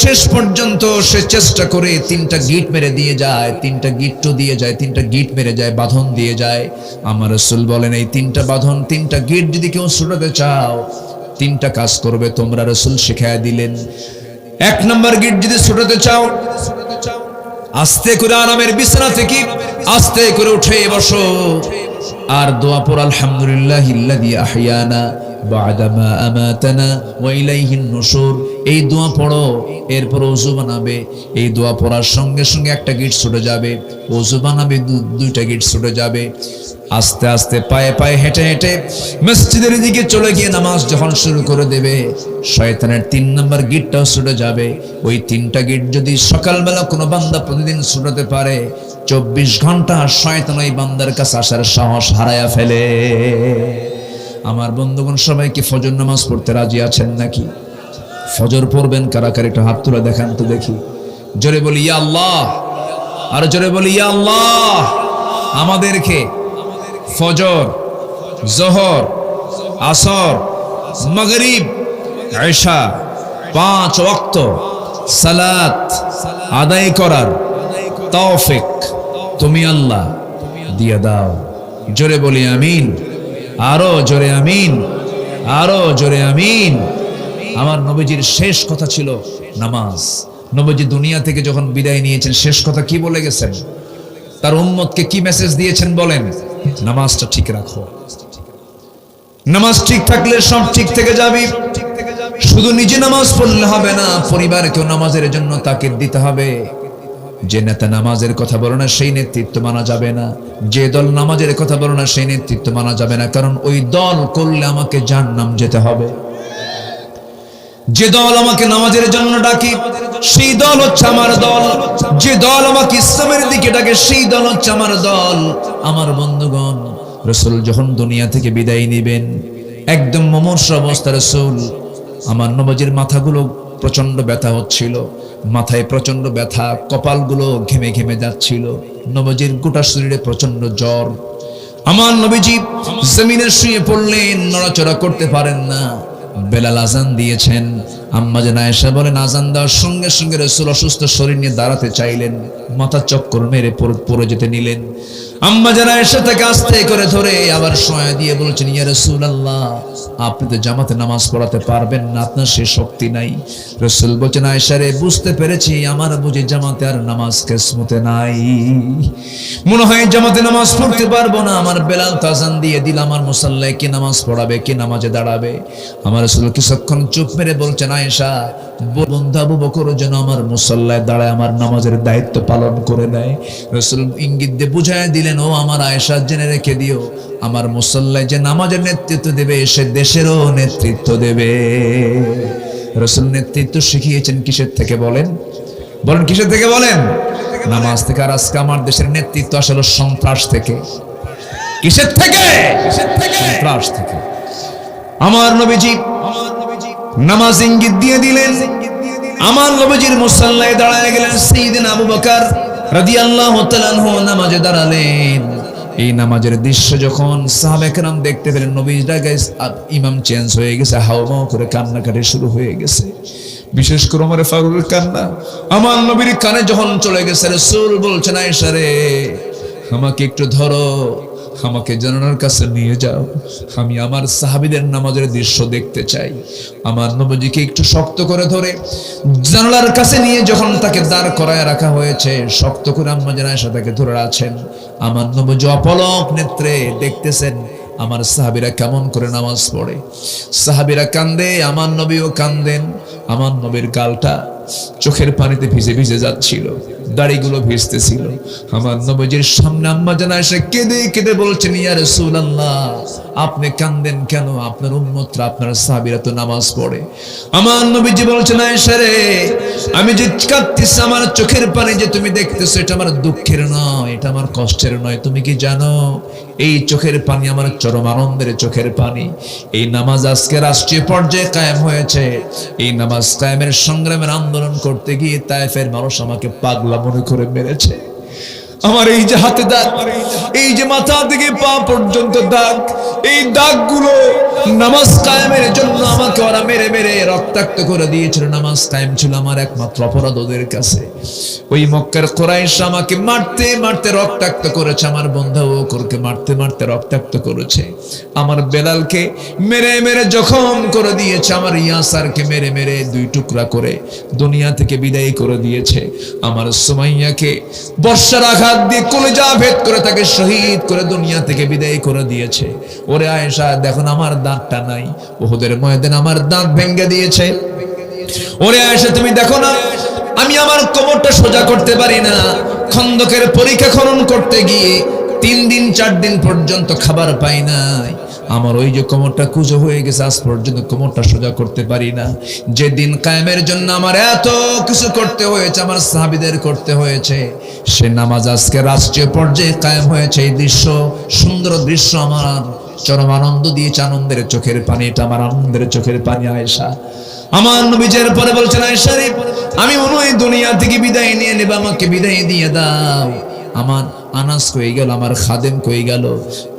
শেষ পর্যন্ত সে চেষ্টা করে 3টা গিট মেরে দিয়ে যায়, 3টা গিট্টু দিয়ে যায়, 3টা গিট মেরে যায়, বাঁধন দিয়ে যায়। আমার রাসূল বলেন, এই 3টা বাঁধন 3টা গিট যদি কেউ ছুটাতে চাও, 3টা কাজ করবে, তোমরা রাসূল শিখায়া দিলেন। 1 নম্বর গিট যদি ছুটাতে চাও, আস্তে করে আরামের বিছানা থেকে আস্তে করে উঠে বসো, আর দোয়া পড়ো, আলহামদুলিল্লাহিল্লাযী আহইয়ানা বা'দা মা আমাতানা ওয়া ইলাইহিন নুশুর। এই দোয়া পড়ো, এরপর ওযু বানাবে। এই দোয়া পড়ার সঙ্গে সঙ্গে 1টা গিট ছুটে যাবে, ওযু বানাবে, 2টা গিট ছুটে যাবে। আস্তে আস্তে পায়ে পায়ে হেঁটে হেঁটে মসজিদের দিকে চলে গিয়ে নামাজ যখন শুরু করে দেবে, শয়তানের 3 নম্বর গিটটাও ছুটে যাবে। ওই 3টা গিট যদি সকালবেলা কোনো বান্দা প্রতিদিন ছুটাতে পারে, 24 ঘন্টা শয়তান ওই বান্দার কাছে আসার সাহস হারায়া ফেলে। আমার বন্ধুগণ, সবাই কি ফজর নামাজ পড়তে রাজি আছেন নাকি? ফজর পড়বেন কারা কারা? একটু হাত তুলে দেখান তো দেখি। জোরে বলি ইয়া আল্লাহ, আর জোরে বলি ইয়া আল্লাহ। আমাদেরকে ফজর, জোহর, আসর, মাগরিব, ইশা 5 ওয়াক্ত সালাত আদায় করার তৌফিক তুমি আল্লাহ দিয়ে দাও। জোরে বলি আমিন, আরো জোরে আমিন, আরো জোরে আমিন। আমার নবীজির শেষ কথা ছিল নামাজ। নবীজি দুনিয়া থেকে যখন বিদায় নিয়েছেন, শেষ কথা কি বলে গেছেন? তার উম্মতকে কি মেসেজ দিয়েছেন বলেন? নামাজটা ঠিক রাখো। নামাজ ঠিক থাকলে সব ঠিক থেকে যাবে। শুধু নিজে নামাজ পড়লে হবে না, পরিবারকেও নামাজের জন্য তাকিদ দিতে হবে। যে নেতা নামাজের কথা বলে না, সেই নেতৃত্ব মানা যাবে না। যে দল নামাজের কথা বলে না, সেই নেতৃত্ব মানা যাবে না, কারণ ওই দল করলে আমাকে জাহান্নাম যেতে হবে। যে দল আমাকে নামাজের জন্য ডাকে, সেই দল হচ্ছে আমার দল। যে দল আমাকে ইসলামের দিকে ডাকে, সেই দল হচ্ছে আমার দল। আমার বন্ধুগণ, রাসূল যখন দুনিয়া থেকে বিদায় নেবেন, একদম মুমূর্ষ অবস্থা রাসূল। আমার নবীজির মাথাগুলো প্রচন্ড ব্যথা হচ্ছিল, মাথায় প্রচন্ড ব্যথা, কপালগুলো ঘেমে ঘেমে যাচ্ছিল। নবীজির গোটা শরীরে প্রচন্ড জ্বর। আমার নবীজি জমিনে শুয়ে পড়লেন, নড়াচড়া করতে পারেন না। বেলাল আজান দিয়েছেন। আম্মা জান আয়েশা বলেন, আজান দেওয়ার সঙ্গে সঙ্গে রাসূল অসুস্থ শরীর নিয়ে দাঁড়াতে চাইলেন, মাথা চক্কর মেরে পড়ে যেতে নিলেন। আম্মা জান আয়েশা তাকে আস্তে করে ধরে আবার শোয়া দিয়ে বলছেন, ইয়া রাসূলুল্লাহ, আপনি তো জামাতে নামাজ পড়াতে পারবেন না, আপনার সে শক্তি নাই। রাসূল বলছেন, আয়েশা রে, বুঝতে পেরেছি আমার বুঝি জামাতে আর নামাজ কিসমতে নাই। মনে হয় জামাতে নামাজ পড়তে পারবো না। আমার বেলাল তো আজান দিয়ে দিল, আমার মুসাল্লায় কে নামাজ পড়াবে, কে নামাজে দাঁড়াবে? আমার রাসূল কিছুক্ষণ চুপ মেরে বলছেন, আয়েশা, বন্ধু আবু বকর যেন আমার মুসাল্লায় দাঁড়ায় আমার নামাজের দায়িত্ব পালন করে নেয়। রাসূল ইঙ্গিত দিয়ে বুঝায় দিলেন, ও আমার আয়েশা, জেনে রেখে দিও, আমার মুসাল্লায় যে নামাজের নেতৃত্ব দেবে, সে দেশেরও নেতৃত্ব দেবে। রাসূল নেতৃত্ব শিখিয়েছেন কিসের থেকে বলেন? বলেন কিসের থেকে বলেন? নামাজ থেকে। আর আজকে আমার দেশের নেতৃত্ব আসলে সন্ত্রাস থেকে। কিসের থেকে? সন্ত্রাস থেকে। আমার নবীজি নামাজ ইঙ্গিত দিয়ে দিলেন। আমার নবীজির মুসাল্লায় দাঁড়ায় গেলেন সাইয়েদনা আবু বকর রাদিয়াল্লাহু তাআলা আনহু নামাজে দাঁড়ালেন। এই নামাজের দৃশ্য যখন সাহাবায়ে কেরাম দেখতে পেলেন, নবীর জায়গায় ইমাম চেঞ্জ হয়ে গেছে, হাওমাও করে কান্নাকাটি শুরু হয়ে গেছে। বিশেষ করে ওমর ফারুকের কান্না আমার নবীর কানে যখন চলে গেছে, রাসূল বলছেন, আয়েশা রে, আমাকে একটু ধরো, আমাকে জানালার কাছে নিয়ে যাও, আমি আমার সাহাবীদের নামাজের দৃশ্য দেখতে চাই। আমার নবীজিকে একটু শক্ত করে ধরে জানালার কাছে নিয়ে যখন তাকে দাঁড় করায় রাখা হয়েছে, শক্ত করে আম্মা জান আয়েশা তাকে ধরে আছেন। আমার নবীজি অপলক নেত্রে দেখতেছেন আমার সাহাবীরা কেমন করে নামাজ পড়ে। সাহাবীরা কান্দে, আমার নবীও কান্দেন। আমার নবীর গালটা চোখের পানিতে ভিজে ভিজে যাচ্ছিল, দাড়িগুলো ভিজতেছিল। আমার নবীজির সামনে আম্মা জান আয়েশা কেঁদে কেঁদে বলছেন, ইয়া রাসূলুল্লাহ, আপনি কান্দেন কেন? আপনার উম্মতরা, আপনার সাহাবীরা তো নামাজ পড়ে। আমার নবীজি বলছেন, আয়েশা রে, আমি যে কাঁদতেছি, আমার চোখের পানি যে তুমি দেখতেছো, এটা আমার দুঃখের নয়, এটা আমার কষ্টের নয়। তুমি কি জানো, এই চোখের পানি আমার চরম আনন্দের চোখের পানি। এই নামাজ আজকে রাষ্ট্রীয় পর্যায়ে কায়েম হয়েছে। এই নামাজ কায়েমের সংগ্রামের আন্দোলন করতে গিয়ে তায়েফের মানুষ আমাকে পাগলা মনে করে মেরেছে। আমার এই যে হাতে দাগ, এই যে মাথা থেকে পা পর্যন্ত দাগ, এই দাগগুলো নামাজ কায়েমের জন্য আমাকে ওরা মেরে মেরে রক্তাক্ত করে দিয়েছিল। নামাজ কায়েম ছিল আমার একমাত্র অপরাধ ওদের কাছে। ওই মক্কার কুরাইশ আমাকে মারতে মারতে রক্তাক্ত করেছে, আমার বন্ধু বকরকে মারতে মারতে রক্তাক্ত করেছে, আমার বেলালকে মেরে মেরে জখম করে দিয়েছে, আমার ইয়াসারকে মেরে মেরে দুই টুকরা করে দুনিয়া থেকে বিদায় করে দিয়েছে, আমার সুমাইয়াকে বর্ষার আঘাত দিয়ে কলিজা ভেদ করে তাকে শহীদ করে দুনিয়া থেকে বিদায় করে দিয়েছে। ওরে আয়েশা, দেখুন আমার দাঁতটা নাই, উহুদের ময়দানে আমার দাঁত ভেঙে দিয়েছে। ওরে আয়েশা, তুমি দেখো না, আমি আমার কোমরটা সোজা করতে পারি না। খন্দকের পরীক্ষা খনন করতে গিয়ে 3 দিন 4 দিন পর্যন্ত খাবার পাই নাই। আমার ওই যে কোমরটা কুঁজো হয়ে গেছে, আজ পর্যন্ত কোমরটা সোজা করতে পারি না। যে দিন কায়েমের জন্য আমার এত কিছু করতে হয়েছে, আমার সাহাবীদের করতে হয়েছে, সে নামাজ আজকে রাষ্ট্রীয় পর্যায়ে কায়েম হয়েছে। এই দৃশ্য, সুন্দর দৃশ্য আমার চরম আনন্দ দিয়েছে, আনন্দের চোখের পানি, এটা আমার আনন্দের চোখের পানি। আয়েশা আমার নবীজের পরে বলছেন, আয়েশা রে, আমি মনে হয় দুনিয়া থেকে বিদায় নিয়ে নেব, আমাকে বিদায় দিয়ে দাও। আমার আনাস কই গেল, আমার খাদেম কই গেল?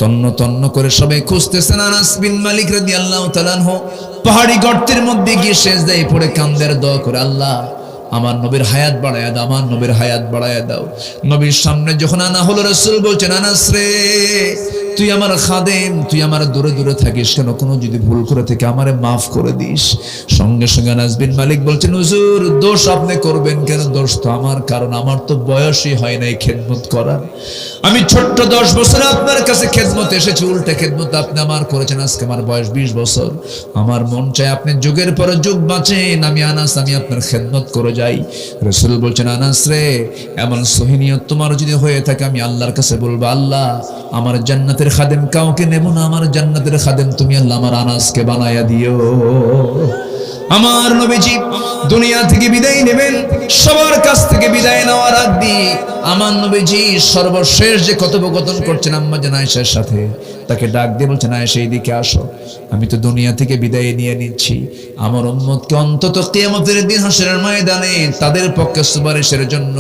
তন্ন তন্ন করে সবাই খুঁজতেছেন। আনাস বিন মালিক রাদিয়াল্লাহু তাআলা আনহু পাহাড়ি গর্তের মধ্যে গিয়ে সেজদায় পড়ে কান্দের দোয়া করে, আল্লাহ আমার নবীর হায়াত বাড়ায়া দাও, আমার নবীর হায়াত বাড়ায়া দাও। নবীর সামনে যখন আনা হলো, রাসূল বলছেন, আনাস রে, তুই আমার খাদেম, তুই আমার দূরে দূরে থাকিস কেন? কোনো যদি ভুল করে থেকে আমারে মাফ করে দিস। সঙ্গে সঙ্গে আনাস বিন মালিক বলছেন, হুজুর, দোষ আপনি করবেন কেন? দোষ তো আমার, কারণ আমার তো বয়সই হয় নাই খেদমত করার। আমি ছোট্ট 10 বছরে আপনার কাছে খেদমত এসেছি, উল্টে খেদমত আপনি আমার করেছেন। আজকে আমার বয়স 20 বছর। আমার মন চায় আপনি যুগের পর যুগ বাঁচেন, আমি আনাস, আমি আপনার খেদমত করে যাই। রাসূল বলছেন, আনাস রে, এমন সহিনিয়ত তোমার যদি হয়ে থাকে, আমি আল্লাহর কাছে বলবো, আল্লাহ আমার জান্নাতের খাদেম কাউকে নেব না, আমার জান্নাতের খাদেম তুমি আল্লাহ আমার আনাসকে বানায়া দিও। আমার নবীজি দুনিয়া থেকে বিদায় নেবেন, সবার কাছ থেকে বিদায় নেওয়ার আগ দিয়ে আমার নবীজি সর্বশেষ যে কথোপকথন করছেন আম্মা জান আয়েশার সাথে, তাকে ডাক দিয়ে বলছেন, আয়েশা এইদিকে আসো, আমি তো দুনিয়া থেকে বিদায় নিয়ে নিচ্ছি, আমার উম্মতকে অন্তত কিয়ামতের দিন হাসরের ময়দানে তাদের পক্ষে সুপারিশের জন্য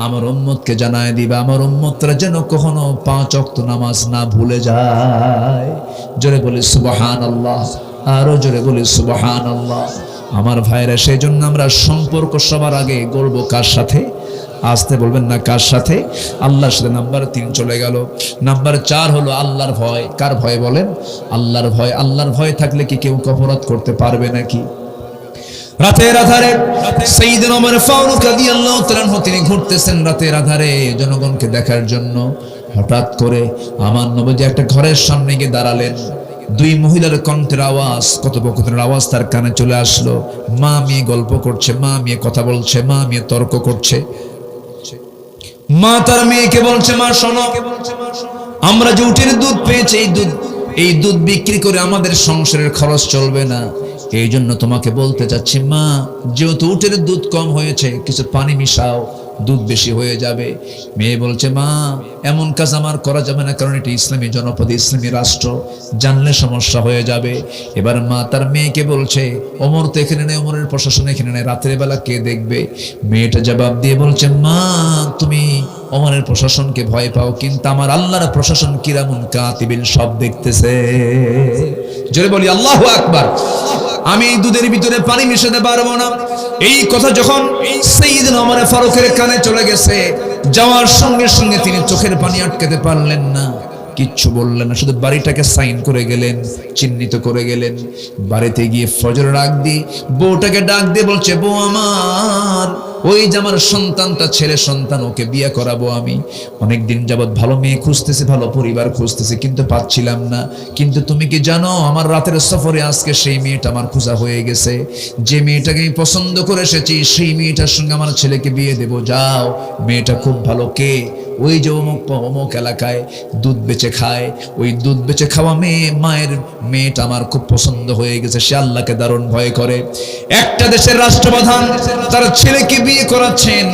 আমার উম্মতকে জানায় দিবা, আমার উম্মতরা যেন কখনো 5 ওয়াক্ত নামাজ না ভুলে যায়। জোরে বলি সুবহানাল্লাহ, আরো জোরে বলি সুবহানাল্লাহ। আমার ভাইরা, সেই জন্য আমরা সম্পর্ক সবার আগে গড়বো কার সাথে? আসতে বলবেন না, কার সাথে? আল্লাহর সাথে। নাম্বার 3 চলে গেল। নাম্বার 4 হলো আল্লাহর ভয়। কার ভয় বলেন? আল্লাহর ভয়। আল্লাহর ভয় থাকলে কি কেউ অপরাধ করতে পারবে নাকি? রাতের আধারে সাইয়েদনা ওমর ফারুক রাদিয়াল্লাহু তাআলা আনহু তিনি ঘুরতেছেন রাতের আধারে জনগণকে দেখার জন্য। হঠাৎ করে আমার নবীজি একটা ঘরের সামনে গিয়ে দাঁড়ালেন। 2 মহিলার কণ্ঠের আওয়াজ, কথোপকথনের আওয়াজ তার কানে চলে আসলো। মা মেয়ে গল্প করছে, মা মেয়ে কথা বলছে, মা মেয়ে তর্ক করছে। মা তার মেয়েকে বলছে, মা শোনো, আমরা যে উটের দুধ পেয়েছি, এই দুধ বিক্রি করে আমাদের সংসারের খরচ চলবে না, এই জন্য তোমাকে বলতে চাচ্ছি মা, যেহেতু উটের দুধ কম হয়েছে, কিছু পানি মিশাও, দুধ বেশি হয়ে যাবে। মেয়ে বলছে, মা এমন কাজ আমার করা যাবে না, কারণ এটি ইসলামী জনপদ, ইসলামী রাষ্ট্র, জানলে সমস্যা হয়ে যাবে। এবার মা তার মেয়েকে বলছে, ওমর তো এখানে নেই, ওমরের প্রশাসন এখানে নেই, রাতের বেলা কে দেখবে? মেয়েটা জবাব দিয়ে বলছে, মা তুমি ওমরের প্রশাসনকে ভয় পাও, কিন্তু আমার আল্লাহর প্রশাসন কিরামুন কাতিবিন সব দেখতেছে। জোরে বলি আল্লাহু আকবার। আমি এই দুধের ভিতরে পানি মিশাতে পারবো না। এই কথা যখন সাইয়েদনা ওমর ফারুকের কানে চলে গেছে, যাওয়ার সঙ্গে সঙ্গে তিনি চোখের পানি আটকাতে পারলেন না, কিচ্ছু বললেন না, শুধু বাড়িটাকে সাইন করে গেলেন, চিহ্নিত করে গেলেন। বাড়িতে গিয়ে ফজর ডাক দিয়ে বউটাকে ডাক দিয়ে বলছে, বউ আমার, ওই যে আমার সন্তানটা, ছেলে সন্তান, ওকে বিয়ে করাবো আমি। অনেকদিন যাবৎ ভালো মেয়ে খুঁজতেছি, ভালো পরিবার খুঁজতেছি, কিন্তু পাচ্ছিলাম না। কিন্তু তুমি কি জানো, আমার রাতের সফরে আজকে সেই মেয়েটা আমার খোঁজা হয়ে গেছে। যে মেয়েটাকে আমি পছন্দ করে এসেছি, সেই মেয়েটার সঙ্গে আমার ছেলেকে বিয়ে দেবো। যাও, মেয়েটা খুব ভালো। কে? ওই যে অমুক এলাকায় দুধ বেচে খায়, ওই দুধ বেচে খাওয়া মায়ের মেয়েটা আমার খুব পছন্দ হয়ে গেছে, সে আল্লাহকে দারুণ ভয় করে। একটা দেশের রাষ্ট্রপ্রধান তার ছেলেকে বিয়ে করাচ্ছেন,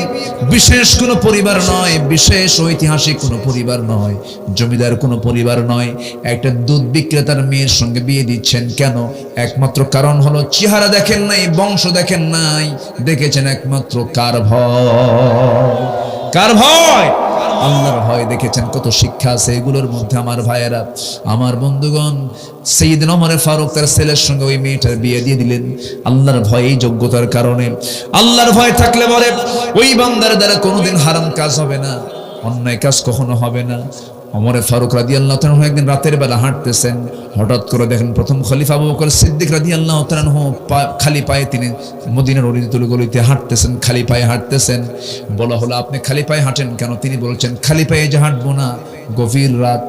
বিশেষ কোনো পরিবার নয়, বিশেষ ঐতিহাসিক কোনো পরিবার নয়, জমিদার কোনো পরিবার নয়, একটা দুধ বিক্রেতার মেয়ের সঙ্গে বিয়ে দিচ্ছেন। কেন? একমাত্র কারণ হলো চেহারা দেখেন নাই, বংশ দেখেন নাই, দেখেছেন একমাত্র কার ভয়? কার ভয়? আল্লাহর ভয় দেখেছেন। কত শিক্ষা আছে এগুলোর মধ্যে আমার ভাইয়েরা, আমার বন্ধুগণ। সাইয়েদনা ওমর ফারুক তার ছেলের সঙ্গে ওই মেয়েটার বিয়ে দিয়ে দিলেন আল্লাহর ভয়, এই যোগ্যতার কারণে। আল্লাহর ভয় থাকলে বলে ওই বান্দার দ্বারা কোনোদিন হারাম কাজ হবে না, অন্যায় কাজ কখনো হবে না। ওমর ফারুক রাদিয়াল্লাহু তাআলা একদিন রাতের বেলা হাঁটতেছেন, হঠাৎ করে দেখেন প্রথম খলিফা আবু বকর সিদ্দিক রাদিয়াল্লাহু তাআলা খালি পায়ে তিনি মদিনার অলিতুল গলিতে হাঁটতেছেন, খালি পায়ে হাঁটতেছেন। বলা হলো, আপনি খালি পায়ে হাঁটেন কেন? তিনি বলছেন, খালি পায়ে যে হাঁটবো না, গভীর রাত,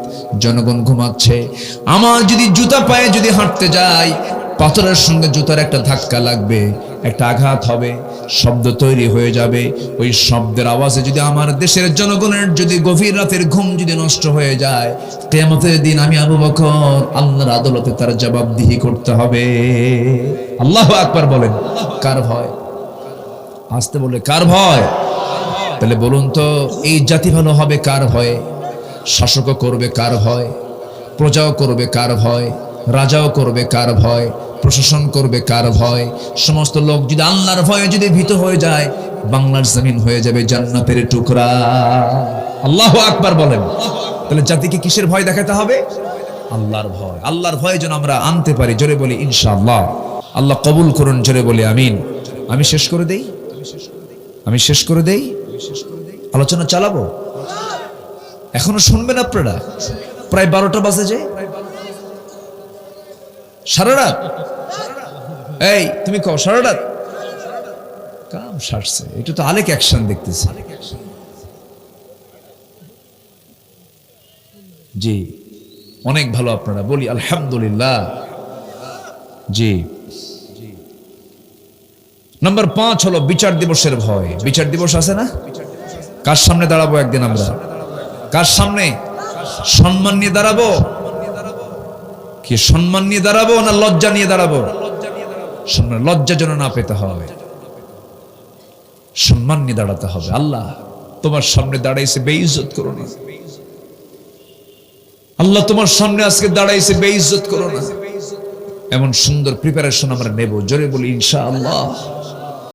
জনগণ ঘুমাচ্ছে, আমার যদি জুতা পায়ে যদি হাঁটতে যাই, পাথরের সঙ্গে জুতার একটা ধাক্কা লাগবে, একটা আঘাত হবে, শব্দ তৈরি হয়ে যাবে। ওই শব্দের আওয়াজে যদি আমার দেশের জনগণের যদি গভীর রাতের ঘুম যদি নষ্ট হয়ে যায়, কিয়ামতের দিন আমি আবু বকর আল্লাহর আদালতে তার জবাবদিহি করতে হবে। আল্লাহু আকবার বলেন। কার ভয়? আসতে বলে কার ভয়? তাহলে বলুন তো, এই জাতি ভালো হবে কার ভয়ে? শাসকও করবে কার ভয়? প্রজাও করবে কার ভয়? রাজাও করবে কার ভয়? প্রশাসন করবে কার ভয়? সমস্ত লোক যদি আল্লাহর ভয়ে যদি ভীত হয়ে যায়, বাংলার জমিন হয়ে যাবে জান্নাতের টুকরা। আল্লাহু আকবার বলেন। তাহলে জাতিকে কিসের ভয় দেখাতে হবে? আল্লাহর ভয়। আল্লাহর ভয় যেন আমরা আনতে পারি। জোরে বলি ইনশাআল্লাহ। আল্লাহ কবুল করুন, জোরে বলি আমিন। আমি শেষ করে দেই, আমি শেষ করে দেই, আলোচনা চালাবো। এখনো শুনবেন আপনারা? প্রায় 12টা বাজে যে, সারা রাত। এই তুমি কও সারা রাত? কাম সারছে, এটা তো আলেক অ্যাকশন দেখতেছি। জি, অনেক ভালো আপনারা, বলি আলহামদুলিল্লাহ। জি, নাম্বার 5 হলো বিচার দিবসের ভয়। বিচার দিবস আছে না? কার সামনে দাঁড়াবো একদিন আমরা? কার সামনে? সম্মান নিয়ে দাঁড়াবো? কি সম্মান নিয়ে দাঁড়াবো না লজ্জা নিয়ে দাঁড়াবো? সম্মান, লজ্জা যেন না পেতে হবে, সম্মান নিয়ে দাঁড়াতে হবে। আল্লাহ তোমার সামনে দাঁড়াইছে, বেইজ্জত করো না। আল্লাহ তোমার সামনে আজকে দাঁড়াইছে, বেইজ্জত করো না। এমন সুন্দর প্রিপারেশন আমরা নেব। জোরে বলি ইনশাআল্লাহ।